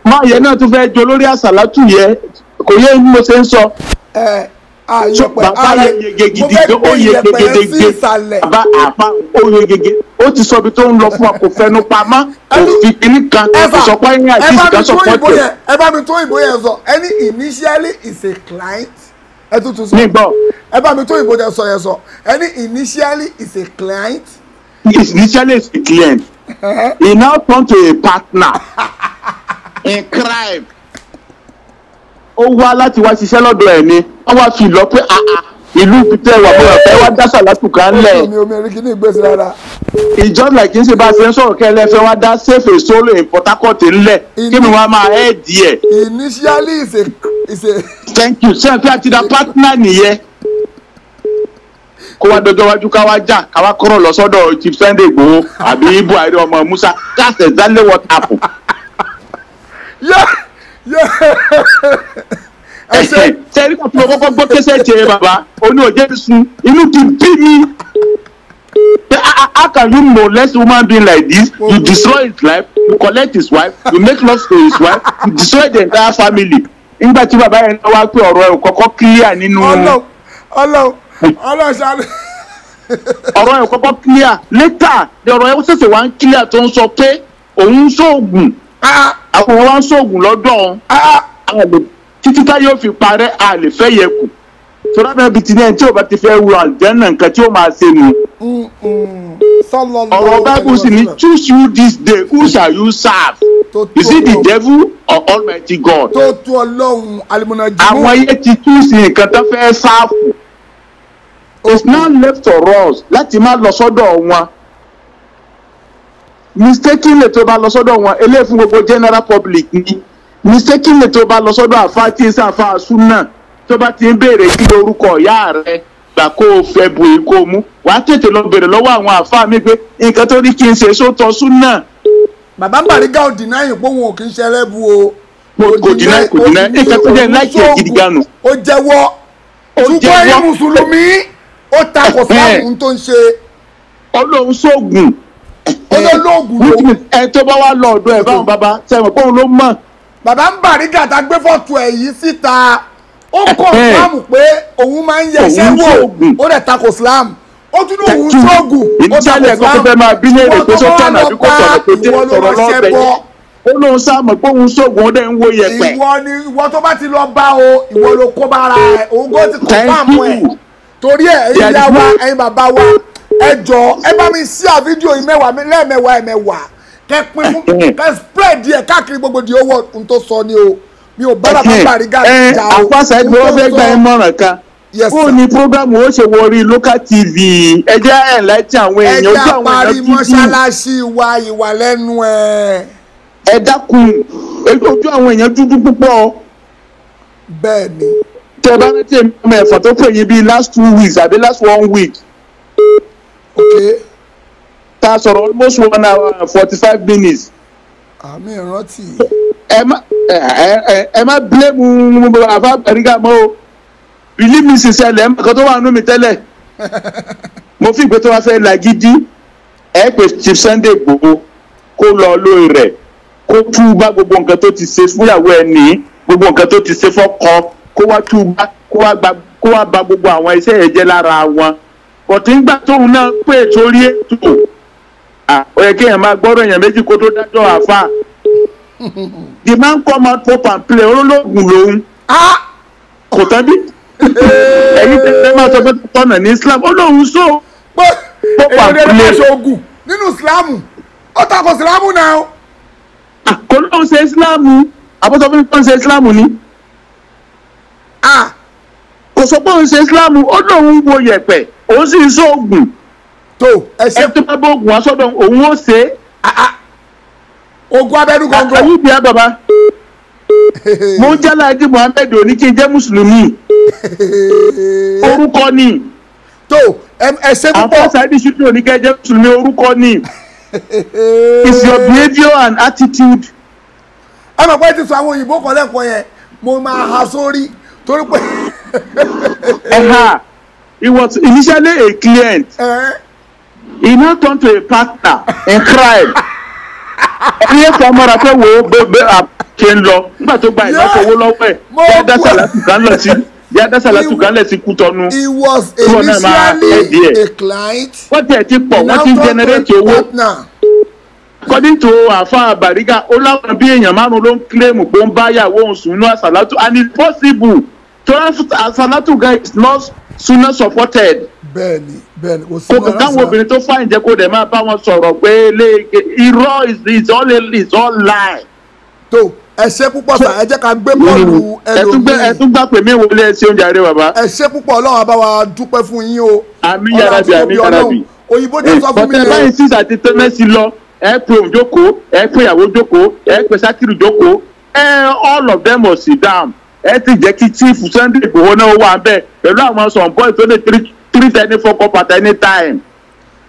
Máa yẹ náà tún fẹ́ jọ lórí àsàlátù yẹ kò yé bí mo ṣe ń sọ. Bàbá yege gidi ó yege gege bàbá àfa ó yege ó ti sọ ibi tó ń lọ fún wa kò fẹnu pamọ́ kò fi kíní kan kò sọ pé ní àdìsí kan sọ pé tẹ. ẹ bá mi tó ìbò yẹn sọ ẹni initially is a client ẹ tuntun sọ ẹ bá mi tó ìbò yẹn sọ ẹni initially is a client. Initially is a client he now turn to a partner in crime. Ó wá láti wá ṣiṣẹ́ lọ́dọ̀ ẹ̀ ni wọ́n wá fi lọ pé ìlú peter wà bóyá ẹ wá dá sàlátù kan lẹ̀. It's just like n ṣe bá a ṣe ń sọ̀rọ̀ kẹ́lẹ́ fẹ́ wá dá safe solo in Port Harcourt ńlẹ̀ kí mi wá máa ẹ̀ díẹ̀. Initially is a. Thank you ṣé ẹ fi àti da partner nìyẹn. Kó wá dọjọ́ wájú ká wá jà ká wá kọ́rọ̀ lọ sọ́dọ̀ Chief Sunday Igboho àbí Buhari ọmọ Musa that's exactly what happened. Sẹ́rí kan tí mo kọ́kọ́ gbọ́ kẹ́sẹ̀ jẹ bàbá oní òjẹ́ sun inú ti bí mi. How can you molest woman being like this? You destroy his life, you collect his wife, you make love to his wife, you destroy the entire family. Nígbà tí bàbá yẹn wá pé ọ̀rọ̀ ẹ̀ kọ́kọ́ clear nínú. Ọlọ́run ṣáà. Ọ̀rọ̀ ẹ̀ kọ́kọ́ clear later the ọ̀rọ̀ ẹ̀ ṣẹ̀ṣẹ̀ wá ń clear tó ń sọ pé òun ń ṣoògùn. Àwọn wa ń ṣoògùn lọ́dọ̀ títí tá yóò fi parẹ́ a lè fẹ́ yẹ kù sọ́dọ̀ náà bìtì náà tí o bá ti fẹ́ wù àjẹ́nà nǹkan tí o máa ṣe nù. ọ̀rọ̀ Bible sì ní choose you this day who shall you serve is it the devil or Almighty God. tó tó Ọlọ́run alimọ̀nà jùlọ. àwọn yẹn ti choose nǹkan tó fẹ́ sáàfù it's now left for us láti má lọ sọ́dọ̀ wọn mistakenly tó bá lọ sọ́dọ̀ wọn eléyìí fún gbogbo general public ni mistakenly tó bá lọ sọ́dọ̀ àfa tí ń sàfa súnà tó bá ti ń béèrè kí lórúkọ ìyá rẹ gbà kó o fẹ́ bu èyí kó o mú wàá tètè lọ béèrè lọ́wọ́ àwọn àfa mi pé nǹkan tó ní kí n ṣe sóòtọ́ súnà. bàbá Bariga ò dínà yìí pé òun ò kí ń ṣe ẹlẹ́bu o. kò dínà nǹkan tó jẹ́ láìkí ẹ̀ gidi ganu. ó jẹ́wọ́ ṣùgbọ́n ẹ̀yin mùsùlùmí ó takò sáàmù tó ń ṣe. Ọlọ́run sóògùn olólóògùn ló. ẹ tó bá wá lọ ọ̀dọ̀ ẹ̀ báwọn bàbá sẹ́wọ̀n pé òun ló mọ̀. bàbá Bariga tá gbé fọ́tò ẹ̀ yìí síta ó kọ̀ọ̀fàmù pé òun máa ń yẹsẹ́ wò ó dẹ̀ takò Islam ó tún ní òun sóògùn ó takò Islam ìwọ tó bá lọ bẹ̀ ó lóun sáàmù pé òun sóògùn ó dẹ̀ ń wo yẹpẹ̀. ìwọ tó bá ti lọ bá o ìwọ ló kó bára ẹ òun kò ti kọ̀ọ̀fàmù ẹ̀ torí ẹ̀ ẹ̀yin ìyá wa ẹ̀yin bàbá wa ẹ jọ ẹ bá mi share fídíò yìí lẹ́ẹ̀mẹ́wàá kẹ pin fún kẹ spread díẹ̀ káàkiri gbogbo di owó n tó sọ ni o mi ò bá bàbá Bariga jà o. àpàṣà ẹgbẹ́ wọn fẹ́ gba ìmọ̀ràn kan ó ní programu ó ṣe wọrí local tv ẹjẹ́ ẹ̀ láti àwọn èèyàn ojú àwọn èèyàn tv. ẹja parí mọ́ṣáláṣí wa ìwà lẹ́nu ẹ̀. ẹ dákun ojú àwọn èèyàn dúdú púpọ̀. bẹ́ẹ̀ ni. tẹ bá rántí èmi ọmọ ẹ̀fọ́ tó pè yín bíi last 2 weeks àbí last 1 week. okay. ta sọ̀rọ̀ almost 1 hour and 45 minutes. àmì ìrántí. ẹ má blame bàbá Bariga mọ́ o believe me sincerely nǹkan tó wà nínú mi tẹ́lẹ̀ mo fi ìgbé tó wá fẹ́ lagídí ẹ pé Chief Sunday Igboho kó lọ lórí rẹ̀ kó túbá gbogbo nǹkan tó ti ṣe fúnyàwó ẹ̀ ní gbogbo nǹkan tó ti ṣe fọ́kọ kó wá túbá kó wá bà gbogbo àwọn iṣẹ́ ẹ̀ jẹ́ lára wọn bọ̀tí ńgbà tóun náà pè sórí ètò ó yẹ kí èèyàn máa gbọ́dọ̀ èèyàn méjì kó tó dájọ́ àfa the man come out pop and play olóògùn lòun kò tán bí ẹ̀yin tẹ́lẹ̀ máa sọ pé tọ́nà ní Islam olóhùn so pop and play nínú Islamu ó takò Islamu náà. kò lóun ṣe Islamu àbọ̀sọ̀ fún mi kò ń ṣe Islamu ni kò sọ pé òun ṣe Islamu ó lóun wo yẹ̀pẹ̀ òun sì ń sóògùn tó ẹsẹ tó bá bóògùn wá sọ́dọ̀ òun ó ṣe ogun abẹ́nú gangan. ayé ìdí àbàbà mo ń jẹ́ Alhaji Muhammed òní kí n jẹ́ mùsùlùmí orúkọ ni tó ẹsẹ púpọ̀ àwọn Saidi Shittu òní kí n jẹ́ mùsùlùmí orúkọ ni it's your behaviour and attitude. ẹ mọ̀ pé ti sọ àwọn òyìnbó kan lẹ́kọ̀ọ́ yẹn mo máa ha sórí torí pé. He was initially a client. He now turned to a partner in crime. Ẹni ẹ̀fọ́ ọmọra pé wo bẹ́ẹ̀ ṣe ń lọ nígbà tó gba ìlọ́sọ̀wọ́ lọ́wọ́ ẹ̀ yá dásà látù kan lẹ̀ sí Kútọ́nù. He was initially a client. Wọ́n tẹ̀ ti pọ̀ wọ́n ti generate owó. According to àfa Bariga ó láwọn bí èèyàn márùn-ún ló ń kílèmù pé ó ń bá yàwó òun sùn inú àsàlátù and it's possible to àsàlátù guy is not sooner supported. Bẹ́ẹ̀ni kò sí ọ̀rọ̀ káwọn obìnrin tó fáìn jẹ́ kó dẹ̀ máa bá wọn sọ̀rọ̀ pé irọ́ is all lie. tó ẹ ṣé púpọ̀ sà ẹ jẹ́ ká gbé bọ́ọ̀lù ẹlòmíì. ẹ tún gbà pé mi wọlé ẹ ṣe oúnjẹ àárẹ̀ bàbá. ẹ ṣé púpọ̀ Ọlọ́run bá wa dúpẹ́ fún yín o. àmín yàrá bí òyìnbó jẹ́ sọ fún mi. ọ̀tẹ̀ báyìí sísà àti tẹ́mẹ́sì lọ ẹ pé òun jókòó ẹ pé ìyàwó jókòó ẹ pé Sakiru jókòó all of them must sit down ẹ ti jẹ́ kí chief Sunday Igboho náà wà bẹ́ẹ̀ pẹ̀lú àwọn some boys tó lè treat any fuck up at any time.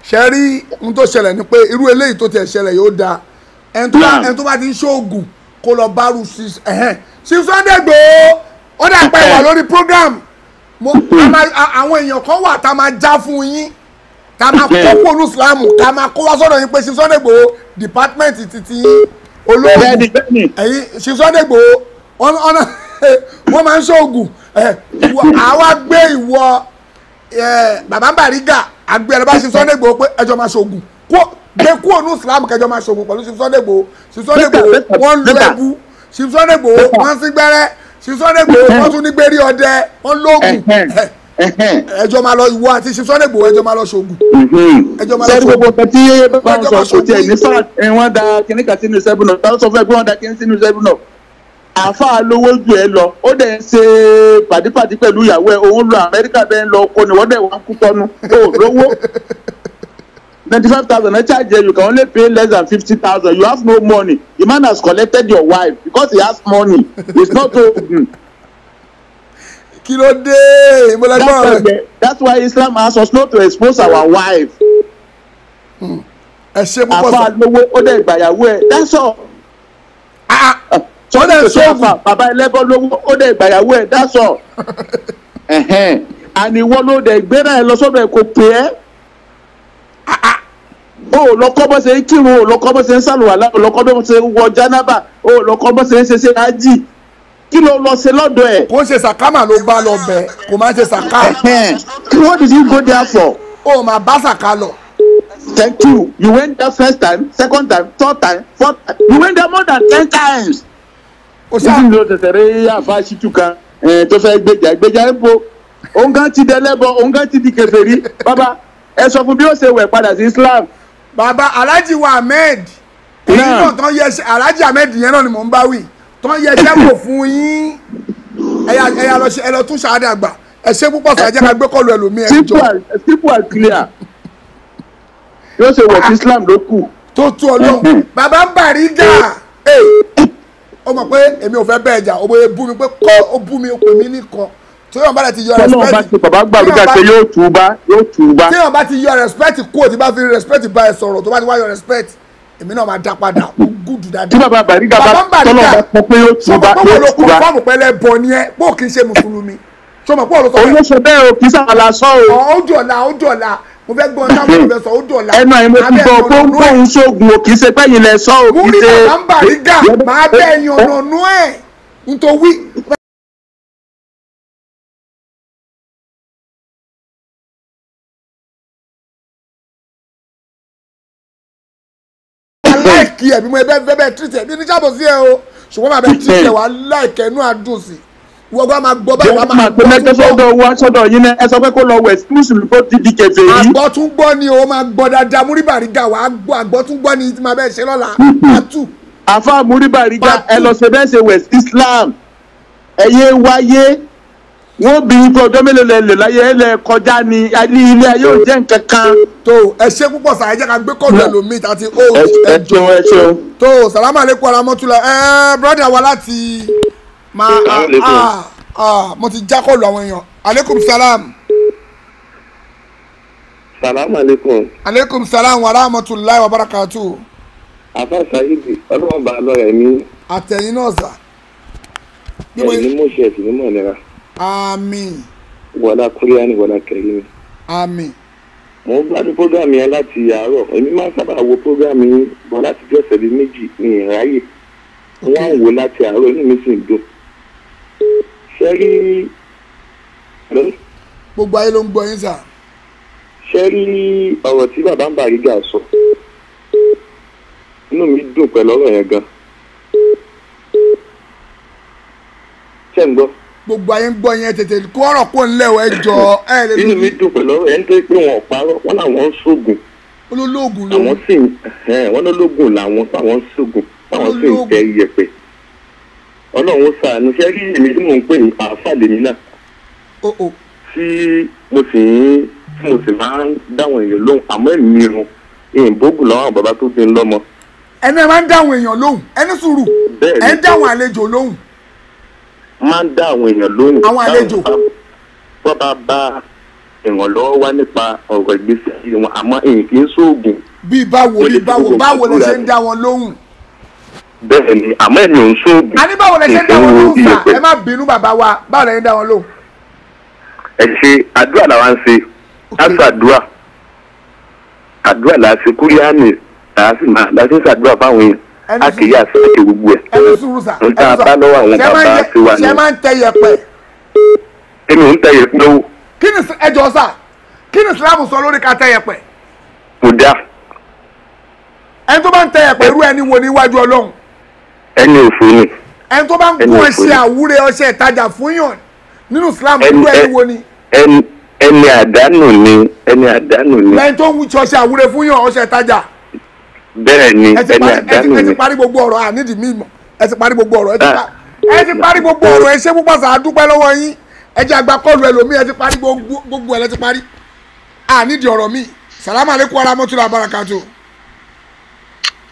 ṣe rí ohun tó ṣẹlẹ̀ ni pé irú eléyìí tó tiẹ̀ ṣẹlẹ̀ yóò dáa ẹni tó bá ti ń ṣoògùn kó lọ bárù sí chief Sunday Igboho ó dà pé wà lórí program àwọn èèyàn kan wà tá a máa já fún yín tá a máa kó pònú Islam tá a máa kó wá sọ́dọ̀ yín pé chief Sunday Igboho department titi yín olóògùn ẹ̀yìn chief Sunday Igboho wọ́n máa ń ṣoògùn àwa gbé ìwọ bàbá Bariga àgbẹ̀ ẹ̀rọ bá chief Sunday Igboho pé ẹjọ́ máa ṣoògùn gbé kúrò ní Islam kẹjọ máa ṣoògùn pẹ̀lú chief Sunday Igboho chief Sunday Igboho wọ́n lu ẹbu chief Sunday Igboho wọ́n sí gbẹ́rẹ́ chief Sunday Igboho wọ́n tún ní gbérí ọdẹ wọ́n lóògùn ẹjọ́ máa lọ ìwọ àti chief Sunday Igboho ẹjọ́ máa lọ ṣoògùn. ẹjọ́ máa lọ ṣoògùn. sẹ́ni gbogbo kan tí bá ń sọ kò tiẹ̀ ní fat wọ́n da kíní kan sínú 7up táwọn sọ fún ẹ pé wọ́n da kíní sínú 7up àáfàá lówó ju ẹ lọ ó dẹ̀ ń ṣe pàdípàdí pẹ̀lú ìyàwó ẹ òun lọ Amẹ́ríkà bẹ́ẹ̀ ń lọ ọkọ ni wọ́n dẹ̀ wọ́n kú tọ́nu ó lówó 95,000 I charge you can only pay less than 50,000 you have no money the man has collected your wife because he has money it's not open. kí ló dé ìmọ̀lẹ́gbọ́n rẹ̀. That's why Islam asks us not to expose our wife. ẹ ṣe púpọ̀ sọ. àfa lówó ó dẹ̀ ìgbàyàwó ẹ̀ that's all. sọ́dẹ̀ sọ́ọ̀bù bàbá ẹlẹ́bọ̀ lówó ó dẹ̀ ìgbàyàwó ẹ̀ that's all. àníwọ́ ló dẹ̀ gbéra ẹ lọ sọ́dọ̀ ẹ̀ kò pè é. o lọ kọ́ bó ṣe ń kírun o lọ kọ́ bó ṣe ń sàlùwàlá o lọ kọ́ bó ṣe ń wọ jánábà o lọ kọ́ bó ṣe ń ṣe ájì kí ló lọ ṣe lọ́dọ̀ ẹ̀. kò ń ṣe sàkámà ló bá lọ bẹ̀ kò máa ń ṣe sàká. What did you go there for? o máa bá sàká lọ. Thank you. You went there first time, second time, third time, fourth time. You went there more than 10 times. o ṣá níbi ló tẹ̀sẹ̀ rí àfa ṣíjú kan tó fẹ́ gbèjà ń bo òun kan ti dẹlẹ́bọ òun kan ti di kèfèrí bàbá ẹ sọ fún bí ó ṣe wẹ̀ padà sí Islam. bàbá Alhaji wa Ahmed èyí náà tán yẹ Alhaji Ahmed yẹn náà ni mò ń bá wí tán yẹ sẹ́kò fún yín ẹ̀yà lọ ṣe ẹ lọ tún ṣáádé àgbà ẹ ṣe púpọ̀ sọ ẹ jẹ́ ká gbé kọlu ẹlòmíì ẹ jọ. simple and clear yóò ṣe wẹ̀ sí Islam ló kù. tó tú Ọlọ́run bàbá Bariga ó mọ̀ pé èmi ò fẹ́ bẹ́ẹ̀ jà ó bóyá bú mi pé kọ́ ó bú mi ó pè mí nìkan tí wọ́n bá ti yọ respect. bàbá Bariga ṣe yóò túbá. tí wọ́n bá ti yọ respect kú tí bá fi respect bá ẹ sọ̀rọ̀ tó bá ti wá yọ respect èmi náà máa dá padà ó gùdù dáadáa. tí bàbá Bariga bá tọ́lọ̀ bá pọ̀ pé yóò túbá. sọ ma pé fọ́ọ̀mù pẹ́lẹ́ bọ̀ ni ẹ bó kì í ṣe mùsùlùmí sọ ma pé ọ̀rọ̀ sọ bẹ́ẹ̀. òun ló sọ bẹ́ẹ̀ o kì í sàlà sọ o. ó dọ̀la mo fẹ́ gbọ́ táwọn ọ̀fẹ́ sọ ó dọ̀la. ẹnu àyè mo ti gbọ́ gbóngbóhùn sóògùn o kì í ṣe pé yìí lẹ sọ o kì í ṣe. múrí bàbá ń Bariga máa bẹ́ ẹ̀yìn ọ̀nà ẹ̀ nítorí. láìkí ẹ̀ bí mo bẹ́ẹ̀ tírìtì ẹ̀ bí ní sábò sí ẹ o ṣùgbọ́n màá bẹ́ẹ̀ tírìtì ẹ̀ wá láìkẹ́ inú àdùn sí wọ́n gbọ́ máa gbọ́ báyìí wọ́n máa gbọ́ mẹ́tọ́ sọ́dọ̀ wá sọ́dọ̀ yín náà ẹ sọ pé kó lọ wẹ̀ mùsùlùmí kó ti di kẹfẹ́ yìí. àgbọ̀ tún gbọ́ ni o máa gbọ́ dáadáa múrí Bariga wàá gbọ́ àgbọ̀ tún gbọ́ ni tí màá bẹ́ẹ̀ ṣe lọ́la pàtó. àfa múrí Bariga ẹ lọ ṣe bẹ́ẹ̀ ṣe west Islam ẹ̀yẹ wáyé wọ́n bí ikú ọjọ́ mélòó lẹ lò láyé ẹ lẹ kọjá ni ilé ayé ò jẹ́ nǹkan kan. tó ẹ ṣe púpọ̀ sàá ẹ jẹ́ ká gbé kọ́ọ̀lù ẹlòmíì àti ẹjọ́ tó sàlámù alẹ́kùn aramọ́túlá brọ́dà wa láti mo ti já kọ́ọ̀lù àwọn èèyàn aleykum salam. salamu aleykum. aleykum salam wa rahmatulahi wa barakatu. afa sayidi ọlọ́wọ́n bá lọ rẹ̀ mí. àtẹ̀yìn náà sà. ẹ̀yin mo ṣe ẹ̀sìn mímọ́ nira. àmín. wàlá kúrẹ́yà ni wàlá kẹrin mi. àmín. mo ń gbádùn prógámù yẹn láti àárọ̀ èmi máa ń sábà wo prógámù yín bọ̀ láti bí ọ̀sẹ̀ bíi méjì ní ìráyè wọ́n á wò láti àárọ̀ inú mi sì ń dùn. ṣé rí gbogbo ayé ló ń gbọ́ yín sà. ṣé rí ọ̀rọ̀ tí bàbá ń Bariga sọ inú mi dùn pẹ̀lú ọ̀rọ̀ yẹn gan. ṣé ń gbọ́. gbogbo ayé ń gbọ́ yẹn tètè kó ọ̀rọ̀ kó ń lẹ́wọ̀ ẹ jọ ẹ lè. inú mi dùn pẹ̀lú ọ̀rọ̀ yẹn nítorí pé wọn ò parọ́ wọn làwọn ń ṣoògùn. olólógùn ló. àwọn sì wọn lólógùn làwọn táwọn ń ṣoògùn táwọn sì ń tẹ iyẹ̀pẹ̀. ọlọ́run ṣàánú ṣé rí èmi tí mò ń pè ní àáfà lèmi náà. tí mo sì máa ń dáwọn èèyàn lóhùn àmọ́ èmi irun ìbógun lọ́wọ́ àwọn bàbá tó bí ń lọ́mọ. ẹni máa ń dáwọn èèyàn lóhùn ẹni sùúrù ẹ ń dáwọn àlejò lóhùn. máa ń dá àwọn èèyàn lóhùn. àwọn àlejò. wọ́n bá ìrànlọ́wọ́ wá nípa ọ̀rọ̀ ìgbésí ayé wọn àmọ́ èyí kì í sóògùn. bíi báwo lè ṣe ń dá wọn lóhùn. bẹ́ẹ̀ ni àmọ́ ẹ̀mí ò ń sóògùn. àní báwo lè ṣe ń dá wọn lóhùn sà ẹ má bínú bàbá wa báwo lè ṣe ń dá wọn lóhùn. ẹ ṣe àdúrà làwa ń ṣe láti àdúrà láti kúrìánì láti ṣàdúrà fáwọn èèyàn a kì í àṣàkè gbogbo ẹ̀. ẹni sùúrù sà ń tá a bá lọ́wọ́ àwọn bàbá ti wà ní. ṣé máa ń tẹ yẹ̀pẹ̀. èmi ò ń tẹ yẹ̀pẹ̀ lọ́wọ́. kí ni ẹjọ́ sà kí ni Islam sọ lórí ká tẹ yẹ̀pẹ̀. kò dáa. ẹni tó bá ń tẹ yẹ̀pẹ̀ irú ẹni wo níwájú Ọlọ́run. ẹni òfò ni. ẹni tó bá ń gún ọṣẹ Awure ọṣẹ Itaja fún yàn nínú Islam irú ẹni wo ni. ẹni àdánù ni. lẹ́yìn tó ń wú ọṣẹ Awure fún yàn ọṣẹ Itaja. bẹ́ẹ̀ ni ẹni àdánù ni. ẹ ti parí gbogbo ọ̀rọ̀ ànídìí mímọ́ ẹ ti parí gbogbo ọ̀rọ̀ ẹ ti parí gbogbo ọ̀rọ̀ ẹ ṣé púpọ̀ sà á dúpẹ́ lọ́wọ́ yín ẹ jẹ́ àgbà kọlù ẹlòmíì ẹ ti parí gbogbo ẹ lẹ ti parí ànídìí ọ̀rọ̀ mi salamu aleykum wa rahmatulahi wa barakatu.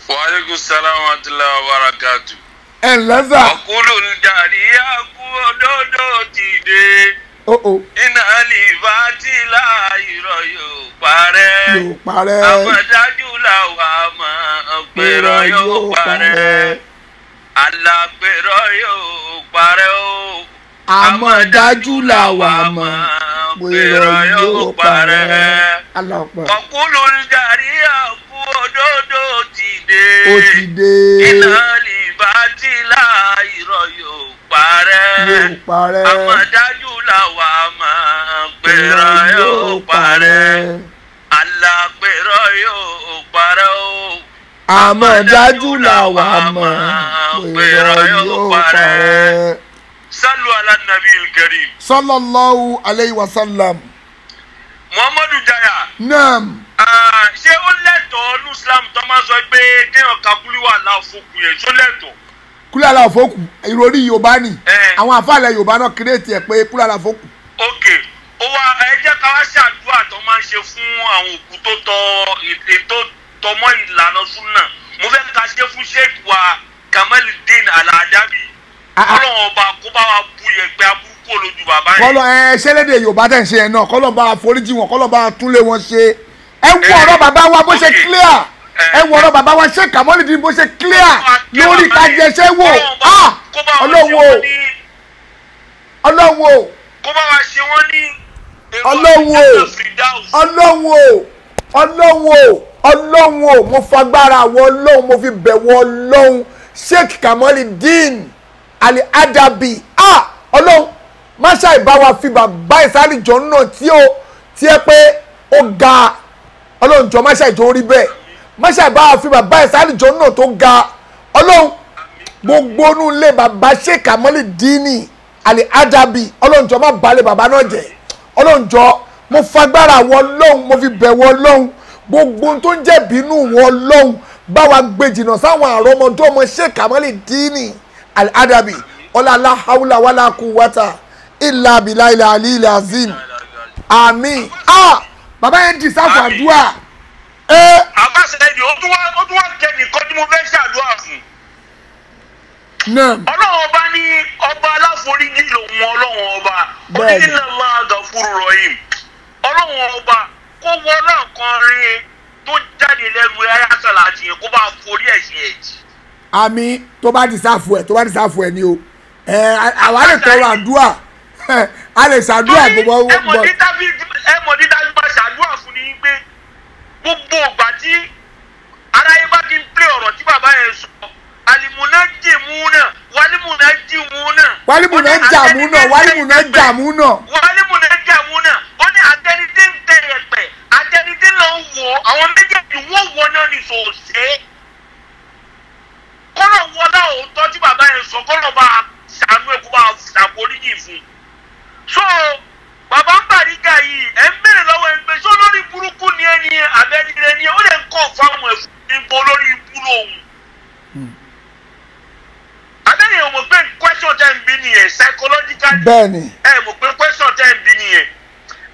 wa aleykum salaam wa rahmatulahi wa barakatu. ẹ ǹlẹ́ sà. ọkùnrin olùdarí àkú òdodo ti dé. iná lìbá tí láàyèrò yóò parẹ́. àmọ̀dájú làwa mọ̀ pèrò yóò parẹ́. alápèrò yóò parẹ́ o. àmọ̀dájú làwa mọ̀ pèrò yóò parẹ́. ọkùnrin olùdarí àkú òdodo ti dé. iná lìbá tí láàyèrò yóò parẹ́. àmọ̀dájú làwa mọ̀ pèrò yóò parẹ́. alápèrò yóò parẹ́ o. àmọ̀dájú làwa mọ̀ pèrò yóò parẹ́. sallu ala nabil karim. sallallahu alayhi wa sallam. muhammadu jaya. naam. ṣé ó lẹ́tọ̀ọ́ ní Islam tó máa sọ pé kéèyàn ka kúlíwà láàfọkùn yẹn ṣó lẹ́tọ̀ọ́. kúlíwà láàfọkùn ìròrí Yorùbá ni àwọn àfàlẹ̀ Yorùbá náà kírètì ẹ̀ pé kúlíwà láàfọkùn. ok ó wá ẹ jẹ́ ká wá ṣàdúrà tó máa ń ṣe fún àwọn òkú tó ètò tọmọ ìlànà súnà mo fẹ́ ká ṣe fún sheikh wa Kamaluddin Al-Adabi kọ́lọ̀ ọba kó bá wa bu yẹ̀pẹ̀ aburúkú olójú bàbá yẹn. kọ́lọ̀ ṣẹlẹ́dẹ̀ Yorùbá tẹ̀ ń ṣe yẹn náà kọ́lọ̀ bá wa foríjì wọn kọ́lọ̀ bá wa túnlé wọn ṣe ẹ wo ọ̀rọ̀ bàbá wa bó ṣe clear ẹ wo ọ̀rọ̀ bàbá wa Sheikh Kamaluddin bó ṣe clear lórí kájẹsẹ́ wò ọlọ́wọ́ kó bá wa ṣe wọ́n ní ọlọ́run mo fagbára àwọn ọlọ́run mo fi bẹ̀wọ̀ ọlọ́run Sheikh Kamaldeen Al-Adabi ọlọ́run má ṣàì bá wa fi bàbá ìsàlìjọ náà tí ẹ pé ó ga ọlọ́run jọ má ṣàì jọ rí bẹ́ẹ̀ má ṣàì bá wa fi bàbá ìsàlìjọ náà tó ga ọlọ́run gbogbo inú ilé bàbá Sheikh Kamaldeen Al-Adabi ọlọ́run jọ má balẹ̀ bàbá náà jẹ́ ọlọ́run jọ mo fagbára àwọn ọlọ́run mo fi bẹ̀wọ̀ ọlọ́run gbogbo tó ń jẹ́ bínú wọn ọlọ́run bá wa gbé jìnnà sáwọn àrọ́mọdé ọmọ Sheikh Kamaldeen Al-Adabi ọlọ́lá haúlà wàlá quwwata illa billahi al-aliyyil azim àmín bàbá yẹn di sáfù àdúrà. àbáṣẹ́ni ó tún wá jẹ́ nìkan tí mo fẹ́ ṣàdúrà fún. ọlọ́run ọba ní ọba aláforíjì lòun ọlọ́run ọba inna Allaha ghafurur rahim ọlọ́run ọba kó wọlé nǹkan rí tó jáde lẹ́nu ẹ̀yà sọ̀lá àti yẹn kó bá forí ẹ̀ ṣe ẹ̀jì. àmín tó bá di sáfù ẹ̀ ni o àwa lè tọrọ àdúrà a lè ṣàdúrà gbogbo ọwọ́. ẹ mọ̀ dídá nípa ṣàdúrà fún ni pé gbogbo ìgbà tí aráyé bá ti ń pè ọ̀rọ̀ tí bàbá yẹn sọ alimunajimuna walimunajimuna. walimunajamuna ó ní àtẹnidé ń tẹ ẹ̀pẹ̀ àtẹnidé lọ ń wò àwọn méjèèjì wọ́n wọ náà ní sòsè kọ́nà wọlé òótọ́ tí bàbá yẹn sọ kọ́nà bá ṣàánú ẹ̀kú bá ṣàforíjì fún. so bàbá ń Bariga yìí ẹ̀ ń bèrè lọ́wọ́ ẹ̀ ń pè sọ lórí burúkú ni ẹ ní abẹ́nire ni ó lè ń kọ́ fáwọn ẹ̀fọ́ ipò lórí ibú lòun. abẹ́nire ò mọ̀ pé question tẹ́ ń bí nìyẹn psychologically bẹ́ẹ̀ni ẹ̀ mọ̀ pé question tẹ́ ń bí nìyẹn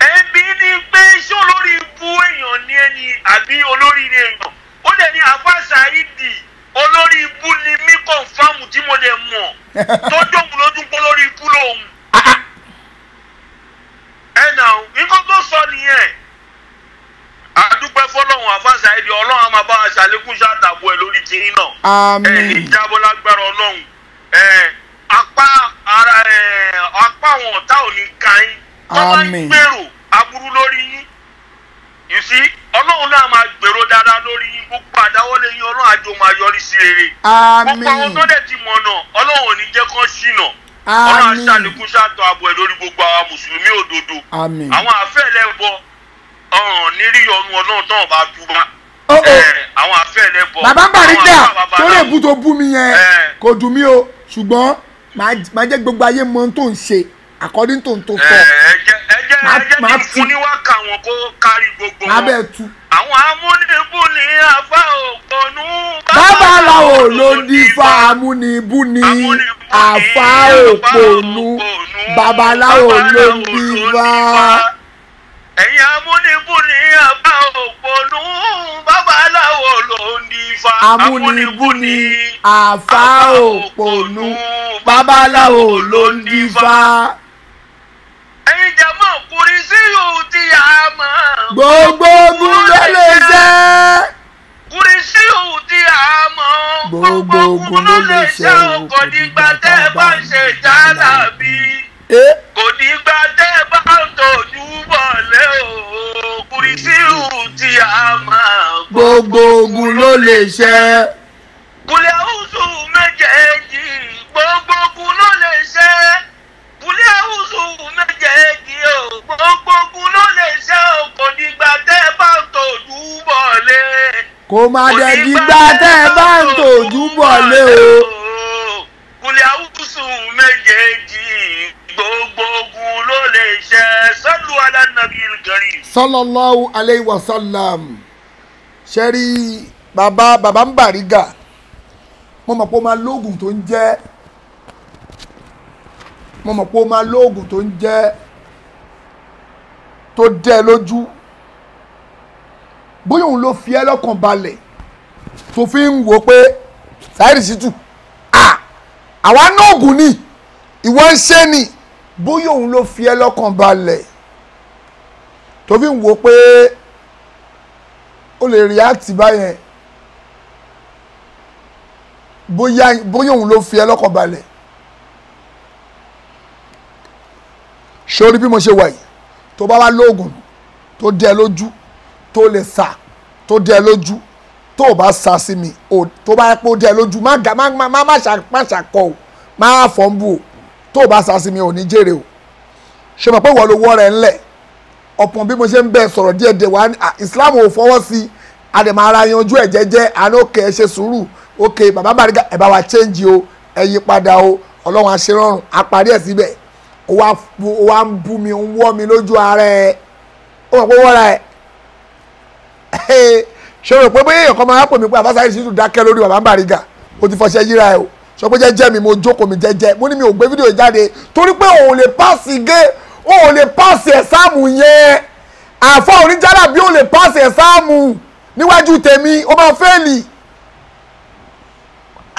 ẹ̀ ń bí ní pé ṣé olórí ibú èèyàn ni ẹni àbí olórí ni èèyàn ó dẹ̀ ní àfáàṣà ìdì olórí ibú ni mí kọ̀ǹfàmù tí mo dẹ̀ mọ̀ tó dóhùn lójú pé olórí ibú lòun. nǹkan tó sọ nìyẹn àdúpẹ́ fọlọ́run àfáàṣà ìdí ọlọ́run á máa bá a ṣàlékún ṣàtàbọ̀ ẹ̀ lórí tìyín náà. àmín. ní jábọ́ lágbára ọlọ́run apá àwọn ọ̀tá ò ní ka yín wọ́n máa ń gbèrò aburú lórí yín you see ọlọ́run náà máa gbèrò dáadáa lórí yín gbogbo àdáwọ́lé yín ọlọ́run àjò máa yọrí sí rere. gbogbo àwọn tó dẹ̀ ti mọ̀ náà ọlọ́run ò ní jẹ́ kán ṣìnà ọlọ́run aṣàlékún ṣàtọ̀ àbọ̀ ẹ̀ lórí gbogbo àwọn mùsùlùmí òdodo àwọn àfẹ́lẹ́bọ nírí ọ̀nù ọlọ́run tó ń bá túbá àwọn àfẹ́lẹ́bọ. bàbá Bariga tó lè bú tó bú mi yẹn kò dùn mí o ṣùgbọ́n máa jẹ́ gbogbo ayé mọ tó ń ṣe according to n tó sọ. ẹ jẹ́ kí fún ní wákà wọn kó kárí gbogbo wọn. lábẹ́ tu. àwọn amúnibú ni àfa òpònú. babaláwo ló ń dífá amúnibú ni àfa òpònú babaláwo ló ń dífá. ẹ̀yin amúnibú ni àfa òpònú babaláwo ló ń dífá. amúnibú ni àfa òpònú babaláwo ló ń dífá. ẹ̀yin jàmọ́ kùrì sí ìhù tí a mọ̀. gbogbo ogun ló lè ṣe. kùrì sí ìhù tí a mọ̀. gbogbo ogun ló lè ṣe o kò dìgbà tẹ́ ẹ bá ń ṣe jálàbí. kò dìgbà tẹ́ ẹ bá ń tọ́jú bọ̀lẹ́ o kùrì sí ìhù tí a mọ̀. gbogbo ogun ló lè ṣe. kùlẹ̀ ọ̀húnṣù méjèèjì gbogbo ogun ló lè ṣe. kùlẹ̀ ọ̀húnṣù méjèèjì o gbogbo ogun ló lè ṣe o kò dìgbà tẹ́ ẹ bá ń tọ́jú bọ̀lẹ́. kò má dẹ̀ dìgbà tẹ́ ẹ bá ń tọ́jú bọ̀lẹ́ o. kùlẹ̀ ọ̀húnṣù méjèèjì gbogbo ogun ló lè ṣe. sallu ala nabiyil karim. sallallahu alayhi wa sallam. ṣe rí bàbá ń Bariga mo mọ̀ pé ó máa lóògùn tó ń jẹ́ tó dẹ́ lójú bóyá òun ló fi ẹ́ lọ́kàn balẹ̀ tó fi ń wò pé Saheed Shittu àwa náà ògùn ni ìwọ ń ṣe ni bóyá òun ló fi ẹ́ lọ́kàn balẹ̀ tó fi ń wò pé ó lè react báyẹn bóyá òun ló fi ẹ́ lọ́kàn balẹ̀ sórí bí mo ṣe wà yìí tó bá wá lóògùn tó dẹ lójú tó lè sà tó dẹ lójú tó bá sà sí mi tó bá yẹ pé ó dẹ lójú má ṣàkọ o má fọ́nbù o tó bá sà sí mi ò ní jèrè o ṣe mọ̀ pé wọ́n ló wọ́ rẹ̀ ńlẹ̀ ọ̀pọ̀ bí mo ṣe ń bẹ̀ sọ̀rọ̀ díẹ̀díẹ̀ wá Islam ò fọwọ́ sí àdèmọ̀ ara yanjú ẹ̀ jẹ́jẹ́ àná òkè ẹ ṣe sùúrù òkè bàbá Bariga ẹ bá wa change o ẹ yí padà o Ọlọ́run àṣerọrùn àparí ẹ̀ síbẹ̀ ó wá ń bú mi ń wọ́ mi lójú ara ẹ̀ ó mọ̀ pé wọ́n ra ẹ̀ ṣe rò pé bóyá èèyàn kan máa pè mí pé àbáṣáyé sì tún dákẹ́ lórí bàbá Bariga ó ti fọṣẹ́ yíra ẹ̀ o sọ pé jẹ́jẹ́ mi mo jókòó mi jẹ́jẹ́ mo ní mi ò gbé fídíò jáde torí pé òun lè pàṣì òun lè pàṣì ẹ̀sáàmù yẹn àfọ oníjàlá bí òun lè pàṣì ẹ̀sáàmù níwájú tèmi ó máa fẹ́ẹ̀lì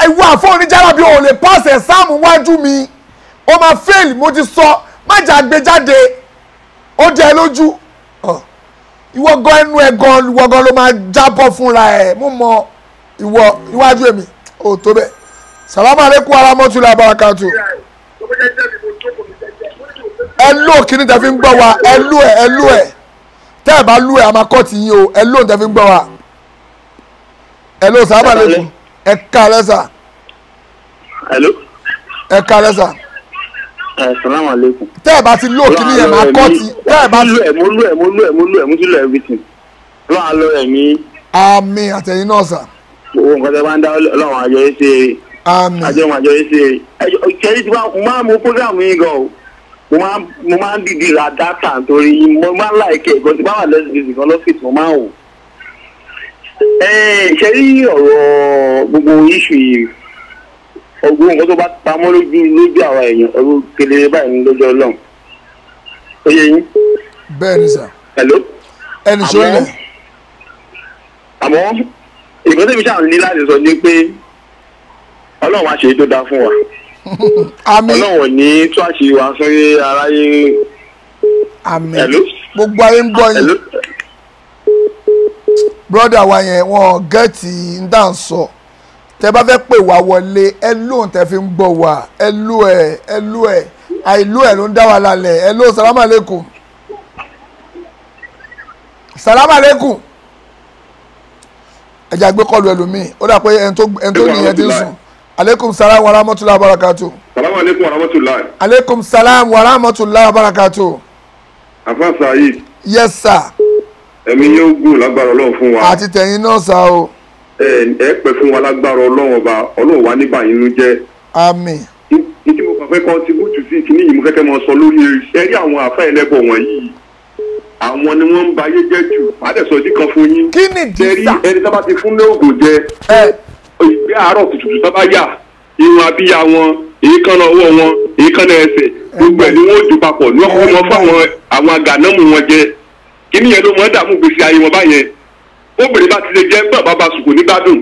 ìwọ àfọ oníjàlá bí òun lè pàṣì ẹ̀sáàmù wájú mi ó máa fẹ́ẹ̀lì mo ti sọ má jà gbé jáde ó jẹ lójú ìwọ gan ẹnu ẹ gan ìwọ gan ló máa jábọ́ fúnra ẹ mo mọ ìwọ níwájú èmi ó tó bẹ́ẹ̀. Salamu alaikum warahmatullahi wabarakatuh. Ẹlò kíní tẹ́ fi ń gbọ́ wa ẹlò ẹ̀ tẹ́ ẹ̀ bá lù ẹ̀ àmà kọ́ọ̀tì yín o ẹlò tẹ́ fi ń gbọ́ wa. Ẹlò salamu alaikum ẹ káalẹ́ sà. Ẹ káalẹ́ sà. Salamu alaikum. Tẹ́ ẹ̀ bá ti lò kíní yẹn máa kọ́ọ̀tì tẹ́ ẹ̀ bá ti. mo ti lọ lọ́wọ́ lọ ẹ̀mí. Àmín àtẹ̀yìn náà sà. Owó nǹkan tẹ́ bá ń dá Ọlọ́run àjọ yìí ṣe. Àjọ yìí ṣe kẹ́rì tí mo máa mú fúgàmù yín gan o mo máa ń dìde ra dátà torí mo máa ń láìkẹ́ ẹ̀kọ́ tí bá wà lẹ́sìn kan lọ́fíìsì mo máa ń wò. Ṣe rí ọ̀rọ̀ gbogbo iṣu yìí ọgbọ́n nǹkan tó bá pamọ́ lójú àwọn èèyàn ọ̀rọ̀ kedere báyìí ní lọ́jọ́ Ọlọ́run. Ó yé yín. Bẹ́ẹ̀ ni sà. Hello. Ẹnì sọ́lẹ̀. Àmọ́ ìgbọ́n tẹ̀mí ṣáà ní láti sọ ní pé Ọlọ́run á ṣe tó dáa fún wa. Àmín. Ọlọ́run ní tó àṣírí wa sórí aráyé. Àmín. Gbogbo ayé ń gbọ́ yín. Brọ́dà wa yẹn wọ́n gẹ́ẹ̀tì ń dà ń sọ. Tẹ bá fẹ́ pè wá wọlé ẹ lóun tẹ fi ń gbọ́ wá ẹ lú ẹ àìlú ẹ ló ń dá wa lálẹ́ ẹ lóun salamu alaikum. Salamu alaikum. Ẹ jẹ́ àgbé kọlu ẹlòmíì ó dà pé ẹni tó nìyẹn ti ń sùn. Aleykum salam wa rahmatullahi wa barakatuh. Salamu alaikum wa rahmatullahi. Aleykum salam wa rahmatullahi wa barakatuh. Afa Saheed. Yes sir. Ẹ̀mí yóò gùn lágbára Ọlọ́run fún wa. Àti tẹ̀yin náà sá o. Ẹ pẹ́ fún wa lágbára Ọlọ́run ọba Ọlọ́run wa nígbà yín ló jẹ́. Àmín. Ìdí mo kàn fẹ́ kọ́ntribútù sí kíní yìí mo fẹ́ kẹ́ mọ sọ lórí ẹ̀rí àwọn àfa ẹlẹ́bọ̀ wọ̀nyí. Àwọn ni wọ́n ń ba ayé jẹ́ jù. Má dẹ̀ sọ díkan fún yín. Kí ni dísà? Ẹni tó bá ti fún lóògùn jẹ. Ìgbé àárọ̀ kùtùkùtù tó bá yà irun abíyá wọn èékánná ọwọ́ wọn èékánná ẹsẹ̀ gbogbo ẹ̀ ni wọ́n jù papọ̀ ní ọkọ̀ wọn fún àwọn àgànnámù wọn jẹ kíní yẹn ló mọ̀ dààmú gbèsè ayé wọn báyẹn obìnrin bá ti lè jẹ́ bàbá bá sùkò ní gbádùn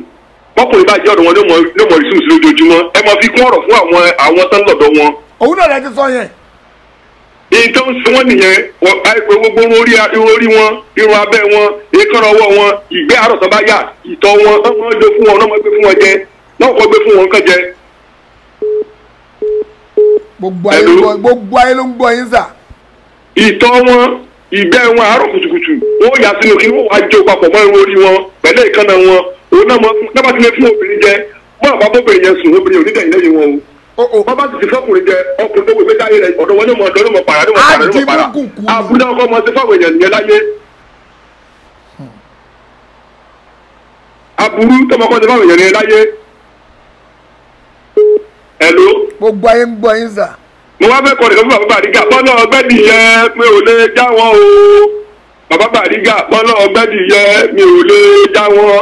bọ́kùnrin bá jẹ́ ọ̀dọ̀ wọn ló mọ̀ rí sùn lójoojúmọ́ ẹ mọ̀ fi kún ọ̀rọ̀ fún àwọn tán lọ́dọ̀ wọn. òun náà lè ti sọ yẹn. èyí tó ń sọ wọn nìyẹn àìpé gbogbo orí wọn irun abẹ́ wọn èékánná ọwọ́ wọn ìgbé àárọ̀ tó bá yà ìtọ̀ wọn ọmọ ọjọ́ fún wọn ọmọ gbé fún wọn jẹ náà kọ́ gbé fún wọn kán jẹ. gbogbo ayé ló ń gbọ́ yín sà. ìtọ̀ wọn ìgbẹ́ wọn àárọ̀ kùtùkùtù wọ́n yà sínú kí wọ́n wá jó papọ̀ mọ́ irun orí wọn pẹ̀lú ìkànnà wọn òun náà bá ti lè fún obìnrin jẹ mọ́ àbá bóbìnrin yẹn sùn obìnrin onídẹ̀yìn lẹ́yìn wọn o. wọ́n bá ti fọ́kùnrin jẹ ọkùnrin tó wọ ìgbésí ayé rẹ̀ ọ̀dọ̀ wọn ní mọ̀ ọ̀dọ́ ní mọ̀ pàrà ní mọ̀ pàrà àbúdá ọkọ ọmọ sí fáwọn èèyàn nìyẹn láyé. aburú tọmọkọ sí fáwọn èèyàn nìyẹn láyé. Hello. gbogbo ayé ń gbọ́ yín sà. mo wá fẹ́ kọ́ ọ̀dẹ̀ fún bàbá Bariga bọ́lá ọgbẹ́dì yẹn mi ò lè já wọn o bàbá Bariga bọ́lá ọgbẹ́dì yẹn mi ò lè já wọn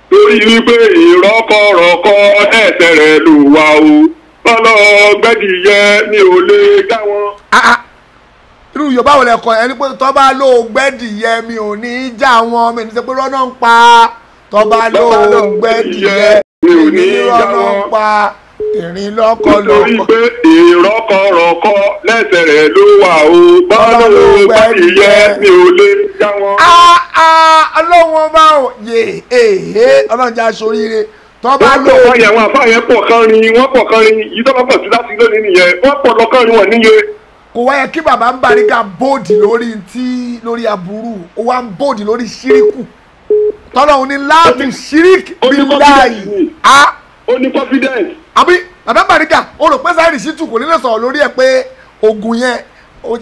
torí wípé ìrọ́kọ̀rọ̀kọ̀ ẹ̀sẹ̀ rẹ̀ ló wà o bọ́lá ọgbẹ́dì yẹn mi ò lè já wọn. irú Yorùbá wo lẹ kọ ẹni pé tọ́ba ló gbẹ́dì yẹn mi ò ní í já wọn mi ní sẹ́ pé rọ́nà ń pa tọ́ba ló gbẹ́dì yẹn mi ò ní í já wọn pa ìrìn lọ́kọ̀ nítorí pé ìrọ́kọ̀rọ̀kọ̀ lẹ́sẹ̀ rẹ̀ ló wà o bọ́lá ló gbẹ́dì yẹn mi ò lè já wọn. ọlọ́wọ́n bá ò yè ọlọ́jà sóríire tọ́ba ló. wọ́n pọ̀ àwọn àfáà yẹn pọ̀ kan rin wọ́n pọ̀ kan rin yìí tọ́ba pọ̀ sí láti lónìí nìyẹn wọ́n pọ̀ lọ́kàn rin wọ́n níye kò wáyé kí bàbá ń Bariga bóòdì lórí aburú ó wá ń bóòdì lórí ṣíríkù tọ́lọ́hún ní láàbù ṣíríkì bíláyì ó ní confidence. àbí bàbá Bariga ó rò pé sáyẹ̀rì sí tù kò ní lè sọ̀rọ̀ lórí ẹ̀ pé ogun yẹn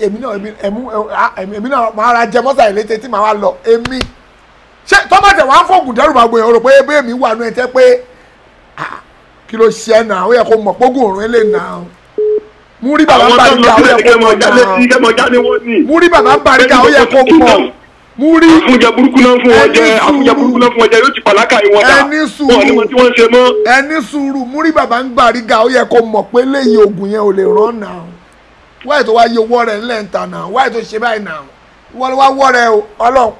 èmi náà máa ra jẹ mọ́sà ìlétí tí màá wá lọ èmi ṣé tọ́mọ̀tẹ̀ wàá fọ̀gùn dẹ́rù bàgbé ó rò pé ebí èmi wà nù ẹ̀ tẹ́ pé kí ló ṣe ẹ́ náà ó yẹ kó mọ̀ pógùn òrùn ẹ̀ lè náà mú rí bàbá Bariga ó yẹ kó mọ̀ náà mú rí bàbá Bariga ó yẹ kó mọ̀ mú rí àfúnjẹ burúkú náà fún wọn jẹ àfúnjẹ burúkú náà fún wọn jẹ yóò ti pàlákà yìí wọn dà wọn ni wọn tí wọn ṣe mọ. ẹni sùúrù mú rí bàbá Bariga ó yẹ kó mọ̀ pé léyìí oògùn yẹn ò lè rán náà wáyé tó wá yí owó rẹ̀ ńlẹ̀ ń ta náà wáyé tó ṣe báyìí náà ìwọ ló wá wọ́ rẹ̀ o Ọlọ́run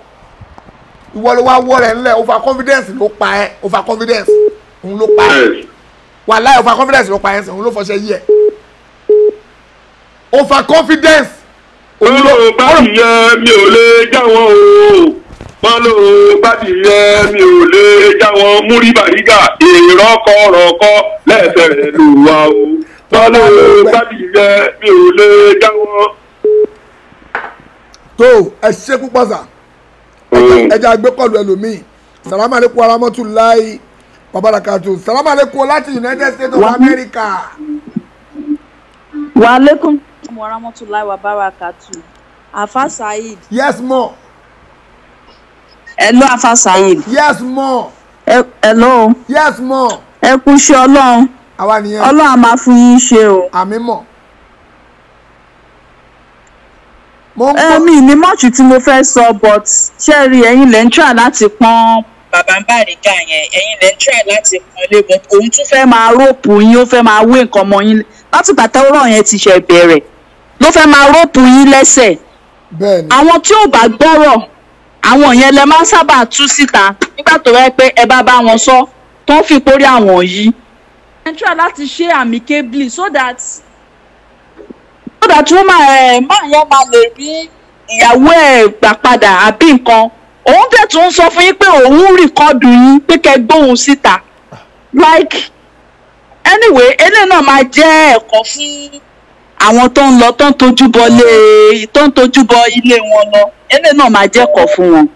ìwọ ló wá wọ́ rẹ̀ ńlẹ̀ over confidence ló pa ẹ́ over confidence òun ló pa ẹ́ wàláhì over confidence ló pa ẹ́ òun ló fọṣẹ yí ẹ̀ over confidence. Olùbádìyẹ mi ò lè já wọn o wọn lólùbádìyẹ mi ò lè já wọn mú rí Bariga ìrọkọrọkọ lẹ́sẹ̀ rẹ̀ ló wà o wọn lólùbádìyẹ mi ò lè já wọn. tó ẹ ṣe púpọ̀ sà ẹja àgbékọ̀lù ẹlòmíì salamu aleykum aramotulayi babarakatu salamu aleykum láti United States of America. Wa aleykum warahmatullahi wabarakatuh. Afa Said. Yes mo. Hello Afa Said. Yes mo. Hello. Yes mo. Ẹ kú iṣẹ́ Ọlọ́run. Àwa nìyẹn. Ọlọ́run á máa fún yín ṣe o. Àmín mọ̀. Mi ní mọ́ọ̀tì tí mo fẹ́ sọ but ṣé rí ẹ̀yin lẹ́ ń try láti pọ́n bàbá Bariga yẹn ẹ̀yin lẹ́ ń try láti pọ́n lé but òun tún fẹ́ máa rọ́ọ̀pù yín ó fẹ́ máa wé nǹkan mọ́ yín láti gbàtà ọ̀rọ̀ yẹn ti ṣe bẹ̀rẹ̀ ló fẹ́ máa rọ́ọ̀pù yín lẹ́sẹ̀. Àwọn tí ò bá gbọ́rọ̀ àwọn yẹn lẹ máa ń sábà tú síta nígbà tó rẹ pé ẹ bá wọn sọ tó ń fi pórí àwọn yìí. ẹ ń try láti ṣe amicably so that wọ́n máa yẹn máa lè rí ìyàwó ẹ̀ gbà padà àbí nǹkan òun tẹ̀ tún sọ fún yín pé òun rìkọ́dù yín pé kẹ́ gbóhùn síta like anyway eléyìí náà máa jẹ́ ẹ̀kọ́ fún àwọn tó ń lọ tó ń tójú bọ ilé wọn lọ eléyìí náà máa jẹ́ ẹ̀kọ́ fún wọn.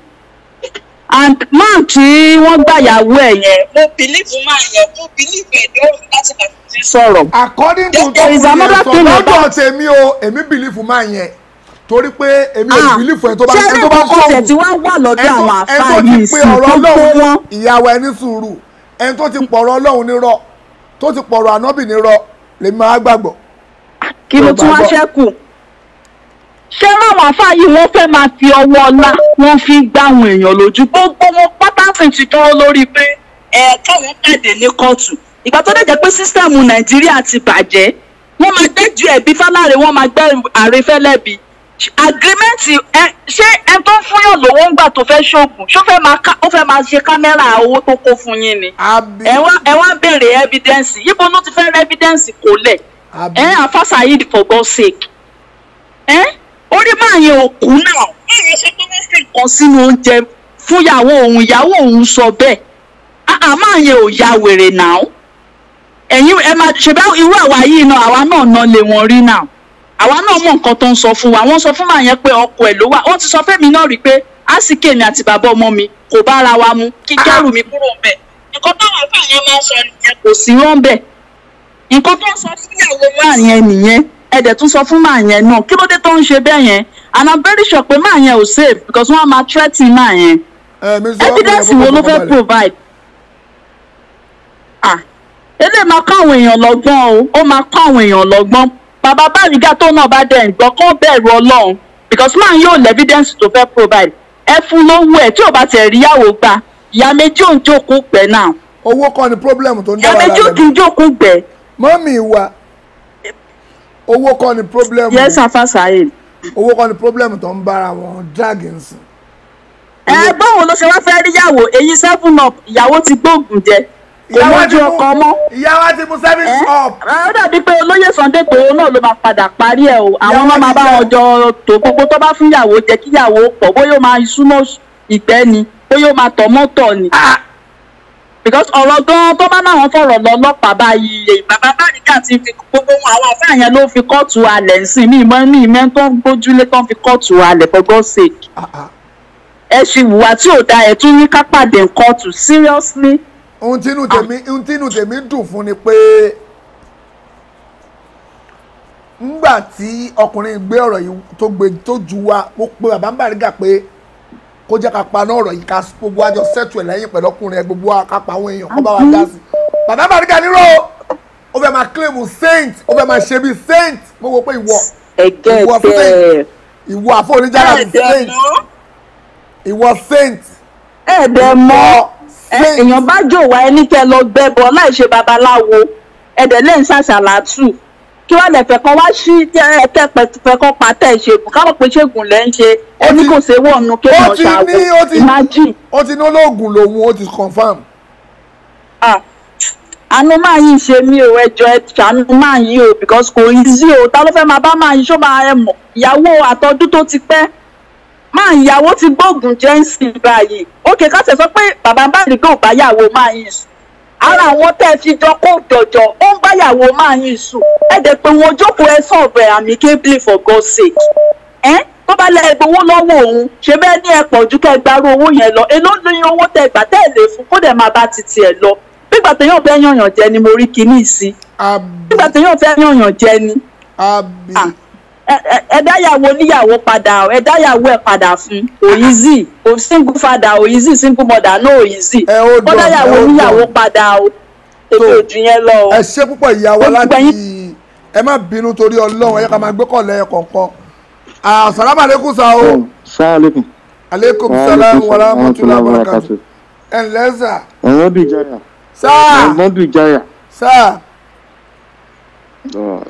And man tí wọ́n gbàyàwó ẹ̀ yẹn mo believe man yẹn mo believe ẹ̀ lórí láti máa fi sọ̀rọ̀. According to lọ́dọ̀ tèmi o èmi believe man yẹn torí pé èmi ò believe ẹ̀ tó bá ṣé ẹni kọ́kọ́ tí wọ́n wà lọ́dọ̀ àwọn àfáàní ìsìn tó gbé wọn. ìyàwó ẹni sùúrù ẹni tó ti pọ̀rọ̀ Ọlọ́run nírọ́ tó ti pọ̀rọ̀ ànábì nírọ́ lèmi máa gbàgbọ́. kí ló tún wá ṣẹ́kù ṣé láwọn àfáà yìí wọ́n fẹ́ máa fi ọwọ́ ọlá wọ́n fi gbá àwọn èèyàn lójú gbogbo wọn pátásì ti dúró lórí pé káwọn pàdé ní kóòtù ìgbà tó dẹ̀ jẹ́ pé sísítẹ́ẹ̀mù Nàìjíríà ti bàjẹ́ wọ́n máa gbẹ́jú ẹ̀bí Fáláre wọ́n máa gbẹ́ àrẹ́fẹ́lẹ́bí agirimẹ́ǹtì ṣé ẹ tó ń fún yàn lówó ńgbà tó fẹ́ ṣoògùn ṣó fẹ́ máa ṣe kámẹ́rà owó tó kó fún yín ni ẹ wá béèrè evidence yíbo ló ti fẹ́ rẹ́ evidence kò lẹ̀ Afa Said for God's sake orí máa yẹn òkú náà ẹ̀yẹ ṣe pé wọ́n fi nǹkan sínú oúnjẹ fún ìyàwó òun sọ bẹ́ẹ̀ máa yẹn ò ya wèrè náà ẹ̀yin ẹ máa ṣe bá irú àwa yìí náà àwa náà ná lé wọn rí náà àwa náà mọ nǹkan tó ń sọ fún wa wọ́n sọ fún màá yẹn pé ọkọ ẹ̀ ló wà wọ́n ti sọ fẹ́mi náà rí pé àsìkè mi àti bàbá ọmọ mi kò bá ara wa mu kí kẹ́rù mi kúrò ńbẹ̀ nǹkan táwọn àfáà yẹn máa ń sọ nìyẹn kò sí rán bẹ́ẹ̀ nǹkan tó ń sọ fún ìyàwó máa yẹn nìyẹn ẹ̀dẹ̀ tún sọ fún máa yẹn náà kí ló dé tó ń ṣe bẹ́ẹ̀ yẹn and I'm very sure pé máa yẹn ò safe because wọ́n á máa threaten máa yẹn evidence wo ló fẹ́ provide eléyìí máa kọ́ àwọn èèyàn lọ́gbọ́n ó máa kọ́ àwọn èèyàn lọ́gbọ́n bàbá Bariga tó náà bá dẹ̀ gbọ́ kán bẹ̀rù Ọlọ́run because máa yóò lẹ́ evidence tó fẹ́ provide ẹ fún lówó ẹ̀ tí ò bá tẹ̀ rí yàwó gbà ìyá méjì ò ń jókòó gbẹ náà. owó kọ́ ni problem tó ń dá ìyá méjì ò kì í jókòó gbẹ. mọ́mì wa owó kọ́ ni problem. yes Afa Said. owó kọ́ ni problem tó ń bára wọn drag nsìn. báwo ló ṣe wá fẹ́ rí yàwó èyí 7up ìyàwó ti gbóògùn jẹ kò lójú ọkọ mọ́. ìyàwó ti mú 7up. ó dàbí pé olóyè Sunday Igboho náà ló máa padà parí ẹ̀ o àwọn náà máa bá wọn jọ tó gbogbo tó bá fún yàwó jẹ kí yàwó pọ̀ bóyá ó máa súnmọ́ ìgbẹ́ ni bóyá ó máa tọ̀ mọ́tọ̀ ni because ọ̀rọ̀ gan tó bá náwọn fọ̀rọ̀ lọ ọlọ́pàá báyìí bàbá Bariga ti fi gbogbo àwọn àfáà yẹn ló fi kóòtù alẹ̀ sí mi ìmọ̀ tó ń gbójúlé tó ń fi kóòtù alẹ̀ for God's sake. Ẹ ṣì wùwà tí ò da ẹ̀ tún ní ká pàdé kóòtù seriously. ohun tínú tèmi dùn fún ni pé ńgbà tí ọkùnrin gbé ọ̀rọ̀ yìí tó ju wa mo pe bàbá Bariga pé kó jẹ́ ká paná ọ̀rọ̀ yìí ká gbogbo àjọ sẹ́tù ẹ̀ lẹ́yìn pẹ̀lú ọkùnrin ẹ̀ gbogbo àkápá àwọn èèyàn kó bá wa dá sí. bàbá Bariga nírò ó fẹ́ máa claim saint ó fẹ́ máa ṣe bí saint mo wò pé ìwọ àfọ̀níjára bí saint ìwọ saint. ẹ̀ẹ́dẹ̀ mọ́ èèyàn bá jò wá ẹni kẹ́ lọ gbẹ́bọ láì ṣe babaláwo ẹ̀dẹ̀ lè ń ṣàṣàlátù kí wọ́n lè fẹ̀kọ́ wá sí fẹ̀kọ́ pàtẹ́ ìṣègùn káwọn pé ṣègùn lẹ́ ń ṣe ẹni kò ṣe wọ̀nù kéèyàn ṣàwọ̀ imagine. ó ti ní olóògùn lòun ó ti confam. àánú máa yín ṣe mí o ẹjọ́ ẹ ṣàánú máa yín o because kò easy o ta ló fẹ́ máa bá máa yín ṣó máa ẹ mọ̀ ìyàwó àtọdún tó ti pẹ́ máa ìyàwó ti gbóògùn jẹ́ ń sìn báyìí ókè ká tẹ̀ sọ pé bàbá Bariga ò bá yàwó máa yín sùn ara àwọn tẹ́ ẹ fi jọ kó jọjọ ó ń báyàwó máa yín sùn ẹ dẹ̀ pé wọn jókòó ẹ sọ̀rọ̀ amicably for God's sake tó bá lẹ gbowó lọ́wọ́ òun ṣe bẹ́ẹ̀ ní ẹ pọ̀ ju kẹ́ gbárù owó yẹn lọ èló ní owó tẹ́ gbà tẹ́ ẹ lè fún kó dẹ̀ máa bá titi ẹ̀ lọ nígbà téèyàn fẹ́ yànyàn jẹ ni mo rí kinní sí nígbà téèyàn fẹ́ yànyàn jẹ ni ẹ dáyàwó níyàwó padà ẹ dáyàwó ẹ padà fún òyìnzì o single father òyìnzì single mother no òyìnzì ó dáyàwó níyàwó padà o èmi ò jù yẹn lọ o. ẹ ṣe púpọ̀ ìyàwó láti ẹ má bínú torí Ọlọ́run ẹ yẹ ká máa gbé kọ̀ lẹ́yìn kọ̀ọ̀kan. Assalamu alaikum sa o. Assalamu alaikum salam wa rahmatullahi wa barakatuh. ẹ ǹlẹ́ sà. Ọmọdún Ìjayà. sáà. Ọmọdún Ìjayà. sáà.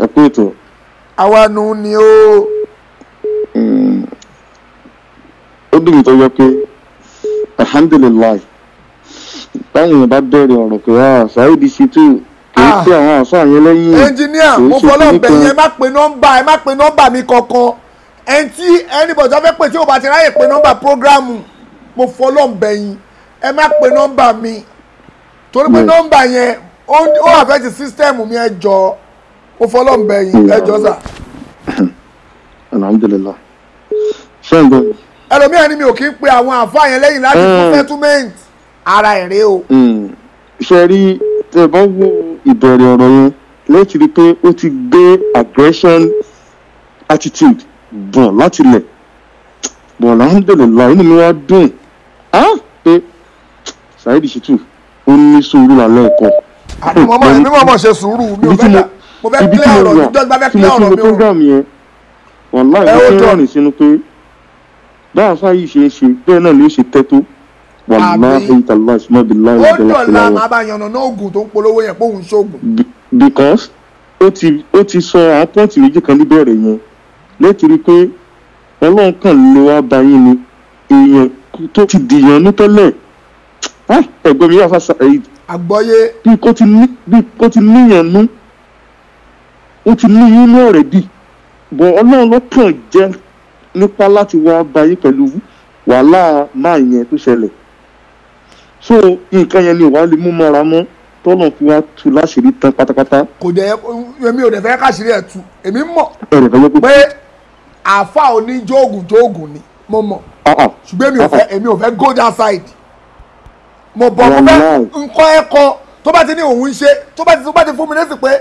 ẹ kú ètò. àwa nù ni o. ó dùn mí tó yẹ pé alhamdulilayi táwọn èèyàn bá bẹ̀rẹ̀ ọ̀rọ̀ pé Saheed Shittu kì í pé àwọn àṣà yẹn lẹ́yìn. ẹnjìníà mo fọlọ́ bẹ̀ yẹn ẹ má pe nọ́mbà mi kankan ẹni tí anybody fẹ́ pè tí o bá ti ráyè pe nọ́mbà prógrámù mo fọlọ́ bẹ̀ yín ẹ má pe nọ́mbà mi torí pé nọ́mbà yẹn ó affect sísítẹ́ẹ̀mù mi ẹ jọ mo fọlọ́ bẹ̀ yín ẹ jọ sà. alhamdulilayi ṣé ń gbọ́. ẹlòmíràn ni mi ò kí ń pe àwọn àfáà yẹn lẹ́yìn láti fún settlement ara ẹ̀rẹ́ o. ṣe rí tẹ bá wo ìbẹ̀rẹ̀ ọ̀rọ̀ yẹn lẹ́yìn rí pé ó ti gbé aggression attitude bọ̀ láti lẹ̀ bọ̀ alhamdulilayi inú mi wá dùn pé Saheed Shittu ó ní sùúrù lálẹ́ ẹ̀kọ́. mi mọ̀ ṣe sùúrù mi ò fẹ́ mo fẹ́ kílẹ̀ ọ̀rọ̀ níjọ́ bá fẹ́ kílẹ̀ ọ̀rọ̀ mi o. program yẹn wàláì ló fi rán ìsinú pé báwọn fáyì ṣe é ṣe bẹ́ẹ̀ náà ló ṣe tẹ́tó wàláì tàlá ìsúnmọ́bí láì ó dọ̀la máa bá yànnà náà oògùn tó ń polówó yẹn póun ṣoògùn. because ó ti sọ àwọn pọ́ǹtì méjì kan níbẹ̀rẹ̀ yẹn lẹ́tìrí pé ọlọ́run kan ló wá bá yín ni èèyàn tó ti dìyàn ní tẹ́lẹ̀ ẹ̀gbọ́n mi yà fà Saheed. àgbọ́yé. bí kò ti níyàn nú ó ti ní yín ní ọ̀rẹ́ bì bọ̀ ọlọ́run ló kàn jẹ́ nípa láti wá bá yín pẹ̀lú wàhálà máa yẹn tó ṣẹlẹ̀ so nǹkan yẹn ni wàá lè mú mọ́ra mọ́ tọ́lọ̀ fi wá tu láṣìírí tán pátápátá. kò dẹ̀ èmi ò dẹ̀ fẹ́ káṣírí ẹ̀ tu èmi mọ̀ pé àáfà oníjóògùn tóògùn ni mo mọ̀ ṣùgbọ́n èmi ò fẹ́ go that side mo bọ̀ mo fẹ́ nǹkan ẹ̀kọ́ tó bá ti ní òun ṣe tó bá ti fún mi lẹ́sìn pé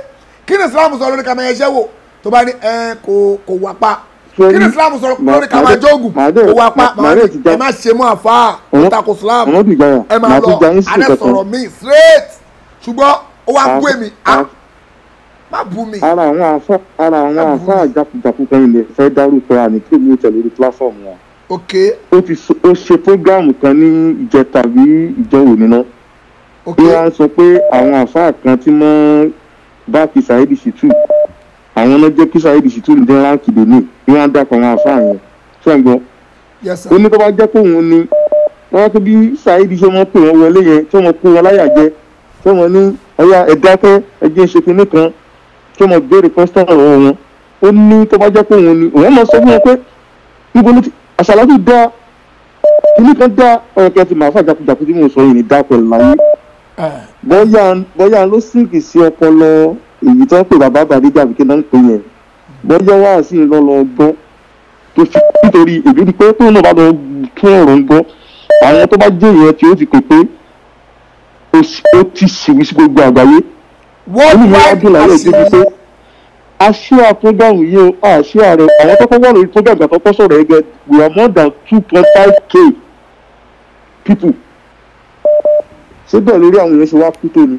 kí ni Islam sọ lórí kàmá ẹ̀ṣẹ́ wò tó bá ní kò wà pa kí ni Islam sọ lórí kàmá jóògùn kò wà pa ẹ má ṣe mú àfáà ìtakò Islam ẹ má lọ alẹ́ sọ̀rọ̀ mi straight ṣùgbọ́n ó wá gbé mi má bú mi. ara àwọn àfáà jákujàku kan ilẹ̀ fẹ́ dárúkọ àní kí èmi ò tẹ̀ lórí platform wọn. ok. ó ṣe programu kan ní ìjẹ tàbí ìjọwò níná. ok. bí wọ́n sọ pé àwọn àfáà kan tí wọ́n bá fi Saheed Shittu àwọn náà jẹ́ kí Saheed Shittu ní ránkì lónìí bí wọ́n dákọ̀ àwọn àfáà yẹn ṣẹ́gbọ́n. yes sir. ó ní tó bá jẹ́ pé òun ni wọ́n tó bí Saheed ṣe wọ́n pè wọ́n wọlé yẹn tí wọ́n kó wọn láyà jẹ tí wọ́n ní ọ̀yà ẹ̀dákẹ́ ẹ̀jẹ̀ ṣe kinní kan tí wọ́n béèrè kọ́sítọ́n ọ̀rọ̀ wọn ó ní tó bá jẹ́ pé òun ni òun máa sọ fún wọn pé níbo ló ti àṣàlátù dá kinní kan dá ọ̀rọ̀ kẹ́tì màá fà jákujàku tí mò ń sọ yìí ní dápẹ́ láyé bóyá ló sínkì sí ọpọlọ èyí tó ń pè bàbá Bariga àbíkẹ́ náà ń pè yẹn bóyá wá sí lọ́lọ́ gbọ́ tó fi nítorí èmi ni pé tó náà bá lọ tún ọ̀rọ̀ ń gbọ́ àwọn tó bá jẹ́ ìyẹn tí ó ti pè pé ó ti ṣìwí sí gbogbo àgbáyé wọ́n ní wọ́n dùn láyé ìdíbi pé aṣíà fúgàmù yìí ó aṣíà rẹ àwọn tó kọ́ wọ́n lórí fúgàmù àtọ́kọ́ sọ̀rọ̀ ẹgbẹ́ we are more than 2.5k people síbẹ̀ lórí àwọn èèyàn ṣe wá kú tó ni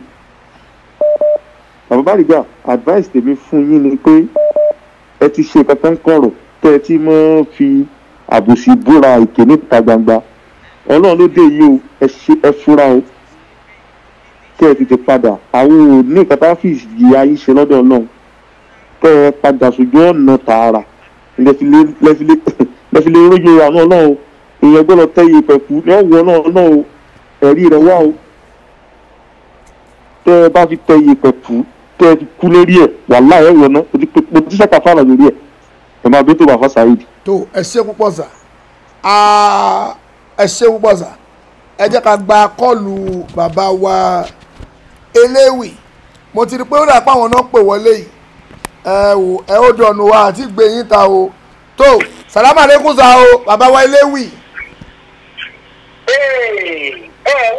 bàbá Bariga advice tèmi fún yín ni pé ẹ ti ṣe kankan kọ̀rọ̀ tẹ́ ẹ ti mọ́ fi àbòsí búra ìké níta gbangba ọlọ́run ló dé yìí o ẹ fura o kẹ́ ẹ tètè padà àwọn ò ní nǹkan tá a fi ìyá yín ṣe lọ́dọ̀ náà kẹ́ ẹ padà sójú ọ̀nà tààrà lẹ́fìlẹ́ rójú àwọn ọlọ́run èèyàn gbọ́dọ̀ tẹ́ iye pẹ̀kú lọ́wọ́ náà o ẹ̀rí rẹ̀ wá o tẹ́ ẹ bá fi tẹ́ iye pẹ̀kú tẹ́ ẹ fi kú lórí ẹ̀ wàhálà ẹ̀ wọ̀ ná mo ti sẹ́ka fáànà lórí ẹ̀ ẹ̀ máa bí tó bá fà sáyid. tó ẹ ṣe púpọ̀ sà ẹ ṣe púpọ̀ sà ẹ jẹ́ ká gba kọ́ọ̀lù bàbá wa eléwì mo ti rí pé ó dà pé àwọn náà pè wọlé yìí ẹ ó dọ̀nù wa àti gbé yín ta o tó sàlámà lẹ́kùn sa o bàbá wa eléwì.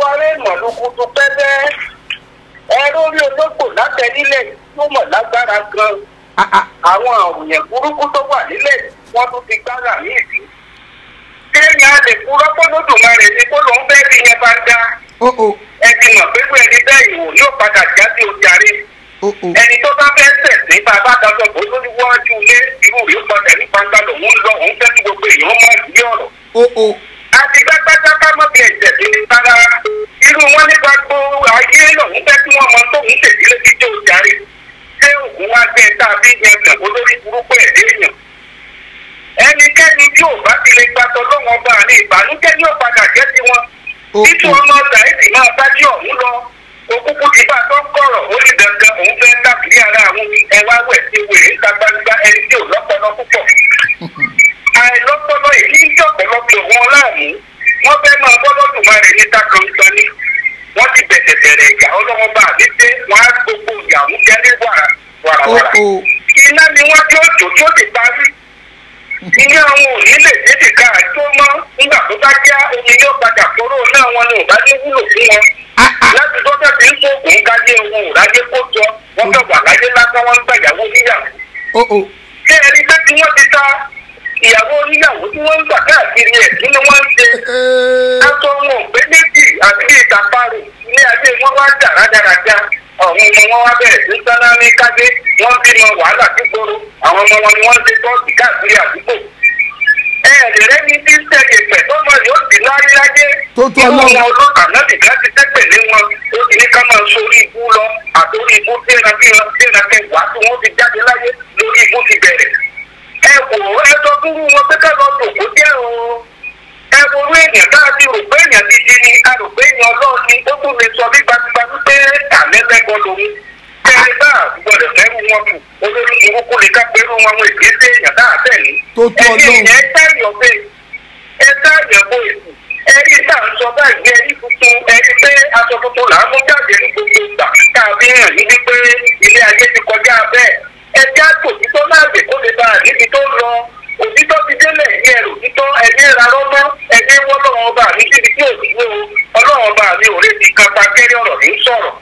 wá rí mọ̀lúkú tó pẹ́pẹ́ lórí ológbò látẹ nílẹ̀ tó mọ̀ lágbára gan àwọn àwòyàn burúkú tó wà nílẹ̀ wọ́n tún ti gbára ní ìdí. kéèyàn lè kúrọ́ pọ́lọ́dùmarè ní kó lóun bẹ́ẹ̀ bí yẹn bá dá ẹ ti mọ̀ pé ẹni bẹ́ẹ̀ ìwò yóò padà jáde ojàre ẹni tó bá fẹ́ tẹ̀sí bàbá kan sọ pé lórí wájú ilé irú yóò padà ní pàǹtà lòun lọ òun fẹ́ kí gbogbo èèyàn máa yí ọ̀rọ̀. àti gbàgbàgbà ká mọ̀ bí ẹ̀jẹ̀ tó ní sára irú wọn nípa gbogbo ayé lòun fẹ́ kí wọ́n mọ tóun tètè létí tó ojàre ṣé òògùn wá jẹ́ tàbí yẹn kàn olórí burúkú ẹ̀dẹ́ èèyàn. ẹnikẹ́ni tí ò bá ti lè gbàtọ̀ lọ́wọ́ bá ní ìbànújẹ́ yóò padà jẹ́ sí wọn. títí ọmọ ọ̀gá ẹ̀sìn máa bá jí ọ̀hún lọ òkúkú ti bá tó ń kọ̀rọ̀ ó ní dandan òun fẹ́ káàkiri ara àwọn ẹwà wẹ̀ sí wèrè níta gbangba ẹni tí ò lọ́pọlọ púpọ̀. àìlọ́pọlọ èyí ń jọ̀pọ̀lọpọ̀ wọn láàmú wọ́n fẹ́ máa bọ́lọ́ tó máa rẹ̀ níta kankan ni wọ́n ti bẹ̀rẹ̀ ìjà ọlọ́wọ́ bá àbí pé wọ́n á gbogbo ìyàwó jẹ́lé wàràwàrà. iná ni wọ́n tí ó jò tí ó ti parí. iná àwọn òní lè tètè ká tó mọ́ nígbà tó bá já omi yóò padà kóró náà wọn ni ò bá ní wúlò fún wọn. láti dọ́tà tí ń sóògùn kájé ohun ìrájé kó jọ wọ́n fẹ́ wà láyé lásán wọn ń gbà ìyàwó oníyàwó. ṣé ẹni pé tí wọ́n ti ta ìyàwó oníyàwó tí wọ́n ń gbà káàkiri ẹ̀ kí ni wọ́n ń ṣe. aṣọ wọn ò pé méjì àti ìtàparò ní ayé wọn wá dà rádaràda àwọn ọmọ wọn wá bẹ̀rẹ̀ sí sáná ní kájé wọ́n bímọ wàhálà sí gbòòrò àwọn ọmọ wọn ni wọ́n ń ṣe tọ́ọ̀sì káàkiri àdúgbò. ẹ̀ẹ́dẹ̀rẹ́ ní tí ń tẹ̀lé pẹ̀ tọ́mọ yóò di láyé láyé inú wọn olóòtú ànábìgá ti tẹ́pẹ̀lé wọn ó ti ní ká máa sórí ibú lọ àtòrí ibú téèna kẹwàá tí wọ́n ti jáde láyé lórí ibú ti bẹ̀rẹ̀. ẹ wò ó ẹ sọ fún wọn pé ká lọ tòkó jẹ́ o ẹ wo orú èèyàn tá a ti rò pé èèyàn ti di ni a rò pé èèyàn ọlọ́run ni ó tún lè sọ bí gbajúgbajú pé àlẹ́lẹ́gbọ́ lòun kẹrin bá gbọdọ̀ fẹ́rù wọn kù olórí burúkú lè ká pẹ̀lú wọn àwọn ìgbésẹ̀ èèyàn tá a tẹ̀lé ẹni ẹ tá ìyọ̀bẹ ẹ tá ìyọ̀bọ èsì ẹni tá à ń sọ báyìí ẹni tuntun ẹni pé aṣọ tuntun là ń mú jáde ní gbogbo ìgbà káàbí hàn ní wípé ilé ayé ti kọjá bẹ́ẹ̀ ẹ já tòtítọ́ láàbẹ̀ kó lè bá a níbi tó lọ òtítọ́ ti délẹ̀ ní ẹrù títọ́ ẹni ìrarọ́ mọ́ ẹni wọ́n lọ́wọ́ ọba mi síbi tí òdìwọ́ ọlọ́wọ́ ọba mi ò lè ti kan pakẹ́rẹ́ ọ̀rọ̀ ní sọ̀rọ̀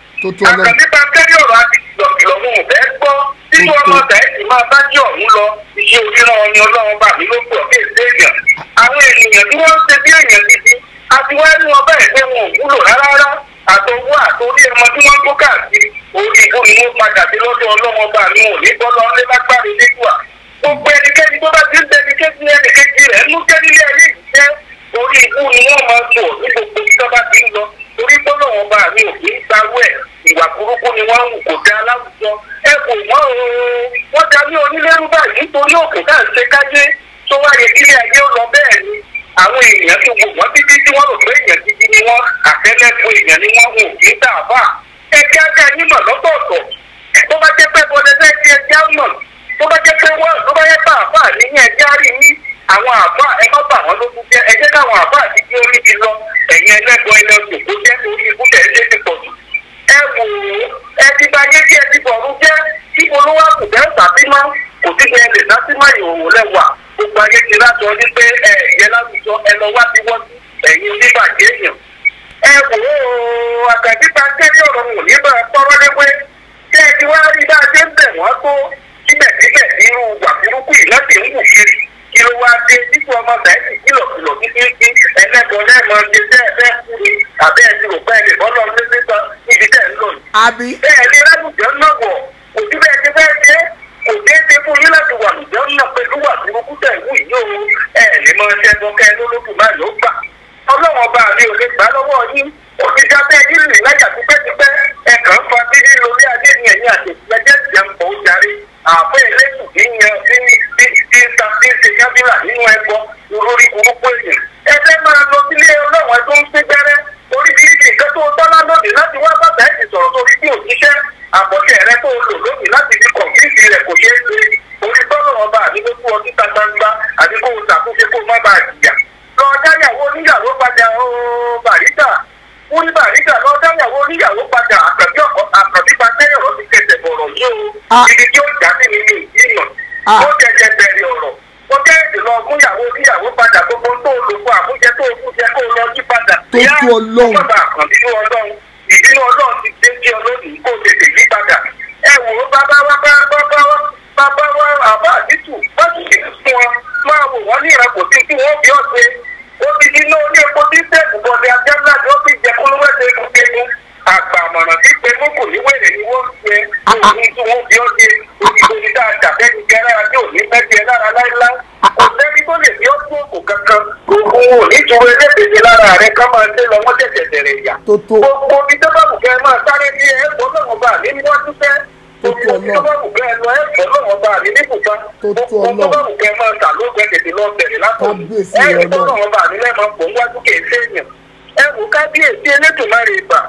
àkàndí pakẹ́rẹ́ ọ̀rọ̀ àti ìlọ̀kìlọ̀ mú un fẹ́ gbọ́ títí ọmọ ọ̀gá ẹ̀sìn máa bá jí ọ̀hún lọ iṣẹ́ oríran ọyàn ọlọ́wọ́ ọba mi ló pọ̀ sí èsì èèyàn àwọn ènìyàn tí wọ́n ń ṣe bí èèyàn gidi àti wá ní ọba ẹ̀ pé wọn ò wúlò rárá àtọwọ́ àtòrí ọmọ tí wọ́n tó káàkiri orí ibú ni wọ́n padà sí lọ́dọ̀ ọlọ́wọ́ ọba mi ò ní bọ́ lọ́lé lágbára nígbà gbogbo ẹnikẹ́ni tó bá ti ń bẹ ẹnikẹ́ni ẹnìkejì rẹ̀ mú jẹ́ nílé ayé ìjẹ́ orí ibú ni wọ́n máa sọ ní gbogbo tí wọ́n bá ti ń lọ torí gbọ́dọ̀ wọn bá mi ò kí ń gbawó ẹ̀ ìwà burúkú ni wọ́n ń wù kò dá láwùjọ ẹ kò mọ́ o wọ́n darí onílérú báyìí nítorí òkè náà ṣe kájé tó wáyé kílé ayé ó lọ bẹ́ẹ̀ ni àwọn èèyàn tó wò wọ́n títí tí wọ́n rò pé èèyàn gidi ni wọ́n àtẹ́lẹ́kùn èèyàn ni wọ́n wò kí ń tà bá ẹ kí á jẹ́ nímọ̀ lọ́tọ̀ọ̀tọ̀ tó bá jẹ́ pẹ́ bọ́lẹ́sẹ̀ tí ẹ já mọ̀ tó bá jẹ́ pé wọ́n tó bá yẹ bá àbá níyẹn ẹjẹ́ á rí ní àwọn àbá ẹ má bà wọ́n lókun jẹ́ ẹ jẹ́ káwọn àbá àti bí orí ti lọ ẹ̀yin ẹlẹ́gbọ́n ẹlẹ́ òkú jẹ́ orí ikú tẹ̀ ẹ́ ti pọ̀ jù wò ó ẹ ti bá yé kí ẹ ti bọ̀rù jẹ́ kí olówó àkùdẹ́ sàbímọ́ kò sí pé ẹ lè sásímọ́ ìhòòhò lẹ́wà gbogbo ayé ti láti ọdún pé ẹ yẹ láwùjọ ẹ lọ wá sí wọ́n ẹ̀yin oníbàjẹ́ èèyàn. ẹ wò ó àkàndípa kẹ́rí ọ̀rọ̀ wò nígbà tọ́rọ́ léwé kẹ́ ẹ ti wá rí bá a ṣe ń bẹ̀ wọ́n tó síbẹ̀síbẹ̀ nínú wàbírúkú yìí láti ń wù kiri kí ló wá dé dípò ọmọ bẹ́ẹ̀sì kìlọ̀kìlọ̀ títí ẹlẹ́gbọ̀n lẹ́ẹ̀mọ́ ṣe bẹ́ẹ̀ kú ni àbẹ́ ẹ̀ ti rò pé ẹ lè bọ́ lọ sí níbi tẹ̀ ń lò ní. bẹ́ẹ̀ ni láwùjọ náà wọ̀ kò sí bẹ́ẹ̀ ti fẹ́ẹ́ ṣe kò déédé fún yín láti wà lùjọ́ náà pẹ̀lú wàbírúkú tẹ̀ ń wù yìí o ẹ̀ lè mọ ṣẹ́gun kẹ́ lólókùn máa ló gbà. ọlọ́wọ́n ọba mi ò lè gbà lọ́wọ́ yín òṣìṣẹ́ bẹ́ẹ̀ yín rìn láyà tipẹ́tipẹ́ ẹ̀kan fa bíbí lórí adé ní ẹ̀yìn àtẹ̀síwájẹ́ ìjẹun kò járe àfẹ́ ẹlẹ́sùn tí ń yan tí ń ṣe kábílà nínú ẹ̀kọ́ lórí burúkú èèyàn. ẹgbẹ́ máa lọ sílé ọlọ́wọ́n tó ń ṣe gbẹ́rẹ́ oríṣiríṣi nǹkan tó tọ́lá lóde láti wá bàbá ẹ̀ ti sọ̀rọ̀ sórí bí òṣìṣẹ́ àbọ̀tẹ́ rẹ tó lò lóde láti fi kọ̀ǹkìtì rẹ̀ kò ṣeé ṣe orí tọ́lọ̀ ọba àdúgbò fún ọdún ta gbangba àti kó o ṣàkóso kó o má bàa jìyà. lọ dáyàwó oníyàwó padà Bariga fún ní Bariga lọ dáyàwó oníyàwó padà àkàndí pàtẹ́yọ̀rọ̀ ti kẹsẹ̀ bọ̀rọ̀ yìí o ibi tí ó já sí nínú ìdíyàn ó jẹjẹ bẹ̀rẹ̀ ọ̀rọ̀ ó jẹ́ èdè lọ múyàwó oníyàwó padà gbogbo tó lò fún àmújẹ tó kú jẹ kó lọ yí padà. tó tó Ọlọ́run ìbínú Ọlọ́run ti dé sí ọlọ́run kó tètè yí padà. ẹ wò ó bàbá wa àbá àdìtú wọ́n sì fún wọn máa wò wọ́n ní ìrẹ́pọ̀ tí wọ́n fi ọ̀sẹ̀ ó ti di náà ní epo tí sẹ́ẹ̀kù bọ̀dẹ̀ ajẹ́ńlá ni ó fi jẹ kólówẹ́sẹ̀ epo kẹ́nu àgbà àmọ̀ràn tí pẹ̀lú kò ní wẹ̀rẹ̀ ni wọ́n ṣe òun tí wọ́n fi ọ̀sẹ̀ òyìnbó ní dáadáa bẹ́ẹ̀ni gẹ́rẹ́ ajé òní mẹ́tì ẹ̀ lára láíláí kò sẹ́ni tó lè fi ọ̀sẹ̀ òkò kankan òun ò ní ju ẹlẹ́bẹ̀ẹ́sẹ̀ lára rẹ̀ ká máa ṣe lọ wọ́n tẹ̀sẹ̀ bẹ̀rẹ̀ ìyà gbogbo bí tó bá wù kẹ́ máa sáré bí ẹ̀ gbọ́ lọ́wọ́ bá ní níwájú fẹ́ gbogbo bí tó bá wù kẹ́ lọ ẹ̀ gbọ́ lọ́wọ́ bá ní níbùkà gbogbo tó bá wù kẹ́ máa tà lóògbé tètè lọ bẹ̀rẹ̀ látọ̀ọ́ ẹ̀ gbọ́ lọ́wọ́ bá ní lẹ́mọ̀ pọ̀ níwájú kèéfé èèyàn ẹ wò kábíyèsí elétòmárè ìgbà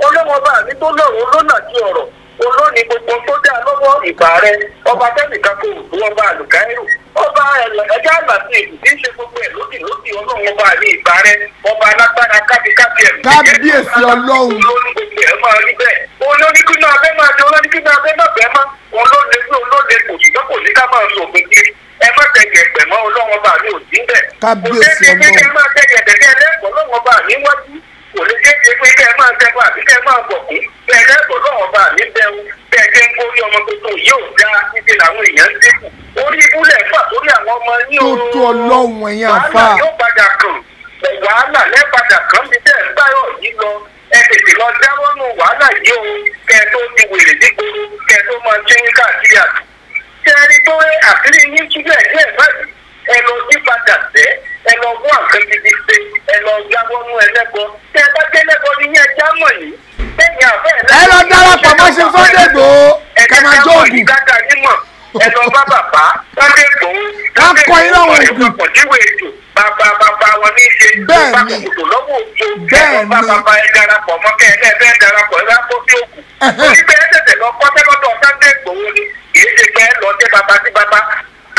ọlọ́wọ́ bá ní tó lọ́rùn olónà tí ọ̀rọ̀ olóni gbogbo tó dá lọ́wọ́ ìgbà rẹ ọba tẹ́nìkan kò tó ọba àlùkáírù ọba ẹ̀jẹ̀ àgbàtì èdè tí ń ṣe gbogbo ẹ̀ lódì ọlọ́run ọba ní ìgbà rẹ ọba alágbára kábíkábí ẹ̀ kábíyèsí Ọlọ́run olóni gbogbo ẹ̀ máa rí bẹ́ẹ̀ olóni kí náà abẹ́ máa jẹ olóni kí náà abẹ́ máa bẹ́ẹ̀ má olóde kò ṣùgbọ́n kò ní ká máa sọ òfin kiri ẹ má tẹ̀gẹ̀ ẹ̀gbẹ̀ mọ́ ọlọ́run ọba mi ò sí bẹ́ẹ̀ kábíyèsí Ọlọ́run ẹ má tẹ̀gẹ̀ ẹ̀gbẹ̀ ẹlẹ́gbọ̀n ọlọ́run ọba mi wájú kò lè ṣe é ṣe pé kẹ́ ẹ máa tẹ́gbọ́ àbí kẹ́ ẹ máa bọ̀ kún bẹ́ẹ̀ lẹ́gbọ̀n ọlọ́run ọba mi bẹ́ẹ̀ bẹ́ẹ̀ jẹ́ ń kórí ọmọ tuntun yóò dá títí làwọn èèyàn ń dínkù orí ibúlẹ̀ fà sórí àwọn ọmọ yín o tó Ọlọ́run ẹ̀yìn àfà wàhálà yóò padà kàn wàhálà lẹ́padà kàn bí tẹ́ ẹ̀ ń báyọ̀ yìí lọ ẹ tètè lọ jáwọ́ nù wàhálà yìí o kẹ́ ẹ tó di wèrè dígboro kẹ́ ẹ tó máa ṣe ń káàkiri àti ṣe ẹni tó àṣírí yín túbẹ̀ díẹ̀ báyìí ẹ lọ yí padà tẹ́ ẹ lọ wọ́n àǹkan gidi ṣe ẹ lọ jáwọ́ nù ẹlẹ́bọ tẹ́ ẹ bá jẹ́ ẹlẹ́bọ ní yẹn já mọ̀ yìí lẹ́yìn àfẹ́ ẹ lọ darapọ̀ mọ́ ṣe Sunday Igboho kẹ́mà jóògùn ẹ lọ bá bàbá Sunday Igboho wọ́n kọ iná wọn ògùn bàbá wọn ní í ṣe bá kòkòtò lọ́wọ́ òjò ẹ lọ bá bàbá ẹ darapọ̀ mọ́ kẹ́ ẹ bẹ́ẹ̀ darapọ̀ ẹ bá kó sí ògùn onígbẹ́ ẹ tẹ̀tẹ̀ lọ kọ́ tẹ́lọ́dọ̀ Sunday Igboho ni kì í ṣe pé ẹ lọ jẹ́ bàbá sí bàbá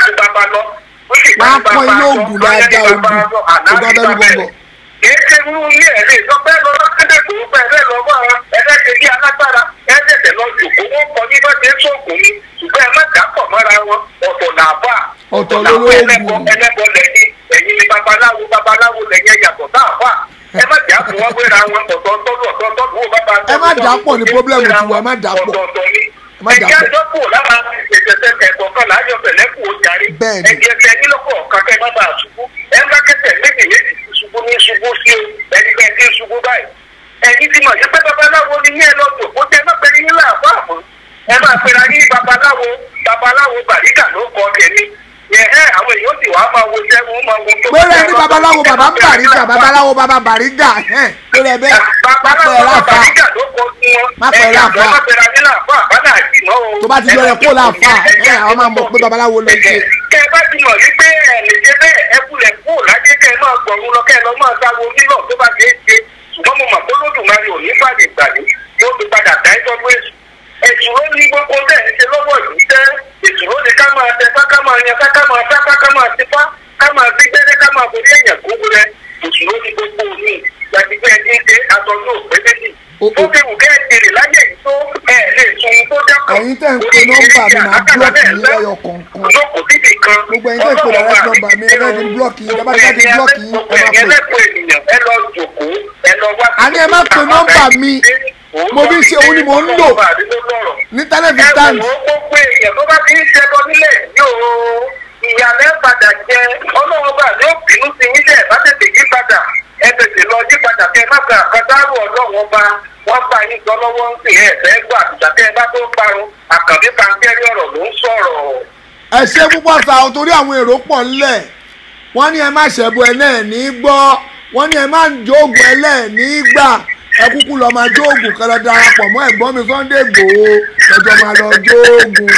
àti bàbá lọ wọ́n kọ iná ògùn dáadáa ògùn ògùn abẹ́rẹ́ kì í ṣe irú ilé ẹ̀ lè sọ pé lọ Sunday Igboho bẹ́ẹ̀ lọ bá wọn ẹlẹ́sẹ̀ bí alágbára ẹ tẹ̀tẹ̀ lọ jòkó wọn kọ ní bá ṣe ń sọ̀kùn ni ṣùgbọ́n ẹ má dàpọ̀ mọ́ra wọn ọ̀tọ̀ làbá ọ̀tọ̀ lólóògùn ẹlẹ́bọ lẹ́yìn ẹ̀yin ni babaláwo lẹ́yìn yàtọ̀ sáàfà ẹ má dàpọ̀ wọn wéra wọn ọ̀tọ̀ wo bàbá ẹ má dàpọ̀ ní pọ́blẹ́mù tiwa ẹ má dàpọ̀ ẹ̀jẹ̀ àjọpọ̀ lára ìṣẹ̀ṣẹ̀ kọ̀ọ̀kan láàyò pẹ̀lẹ́kù ó jarí ẹ̀jẹ̀ ẹ̀jẹ̀ nílọ́kọ̀ kankan ẹ má bàa ṣubú ẹ má kẹsẹ̀ méjì ṣubú ní ṣubú sí o ẹni bẹ́ẹ̀ ní ṣubú báyìí ẹ̀yin ti mọ̀ sí pé babaláwo ni yín ẹ lọ tó kó tẹ má pẹ̀lú yín láàbọ̀ àbọ̀ ẹ má pẹ̀lú ayé babaláwo Bariga ló kọ́ kẹ́ni àwọn èèyàn sì wá máa wo sẹ́gun máa wo tó. bẹ́ẹ̀ ni babaláwo bàbá ń Bariga babaláwo bàbá Bariga tó lẹ bẹ́ẹ̀ babaláwo Bariga ló kọ́ sí wọn mápẹ̀lá àfà tó bá ti yọrẹ kó láàfà àwọn máa mọ̀ pé babaláwo ló ń ṣe. kẹ bá ti mọ̀ wípé ẹ lè ṣe bẹ́ẹ̀ ẹ kulẹ̀ kó lájẹ́ kẹ máa gbọ̀rún lọ kẹ lọ máa sáwo nílọ̀ tó bá ṣe é ṣe ṣùgbọ́n mo mọ̀ pé Olódùmarè ò ní fàdé gbàdé yóò fi padà dá ẹjọ́ pé èṣù ló ní gbogbo bẹ́ẹ̀ ṣe lọ́wọ́ yìí tẹ́ èṣù ló ní ká máa tẹfá ká máa yan ká máa sáfá ká máa tẹfá ká máa fi gbẹ́rẹ́ ká máa borí èèyàn gbogbo rẹ èṣù ló ní gbogbo òní gbàdúgbò ẹni ṣe aṣọ yóò pẹ́ méjì ó fi wù kẹ́ ẹ jèrè láyé yìí ẹ̀yin tẹ̀ ń pe nọ́mbà mi máa blọ́ọ̀kì yín lẹ́yọ kọ̀ọ̀kan gbogbo ẹ̀yin tẹ̀ ń pe direct nọ́mbà mi ẹ̀fẹ́ ti blọ́ọ̀kì yín ẹ̀fẹ́ ti blọ́ọ̀kì yín ẹ máa pè. àní ẹ má pe nọ́mbà mi mo bí ṣe òun ni mò ń lò ní tẹlifíṣàn. gbogbo èèyàn tó bá ti ń ṣẹbọ nílẹ̀ yóò ìyàlẹ́ padà jẹ ọlọ́run bá yóò bínú sí nílẹ̀ bá tètè yí padà ẹ tètè lọ yí padà kẹ má gba àkàtàrò ọlọ́run bá wọ́n bá yín sọ lọ́wọ́ ń sè é ẹ̀fẹ́ gbà àtìgbàkẹ́ ẹ bá tó parun àkàndé pankẹ́rì ọ̀rọ̀ ló ń sọ̀rọ̀. ẹ ṣe púpọ̀ sá o torí àwọn èrò pọ̀ ńlẹ̀ wọ́n ní ẹ má ṣẹ̀bù ẹ náà ní gbọ́ wọ́n ní ẹ má jóògùn ẹ náà ní gbà ẹ kúkú lọ máa jóògùn kẹlẹ darapọ̀ mọ́ ẹ̀gbọ́n mi Sunday Igboho ẹjọ́ máa lọ jóògùn.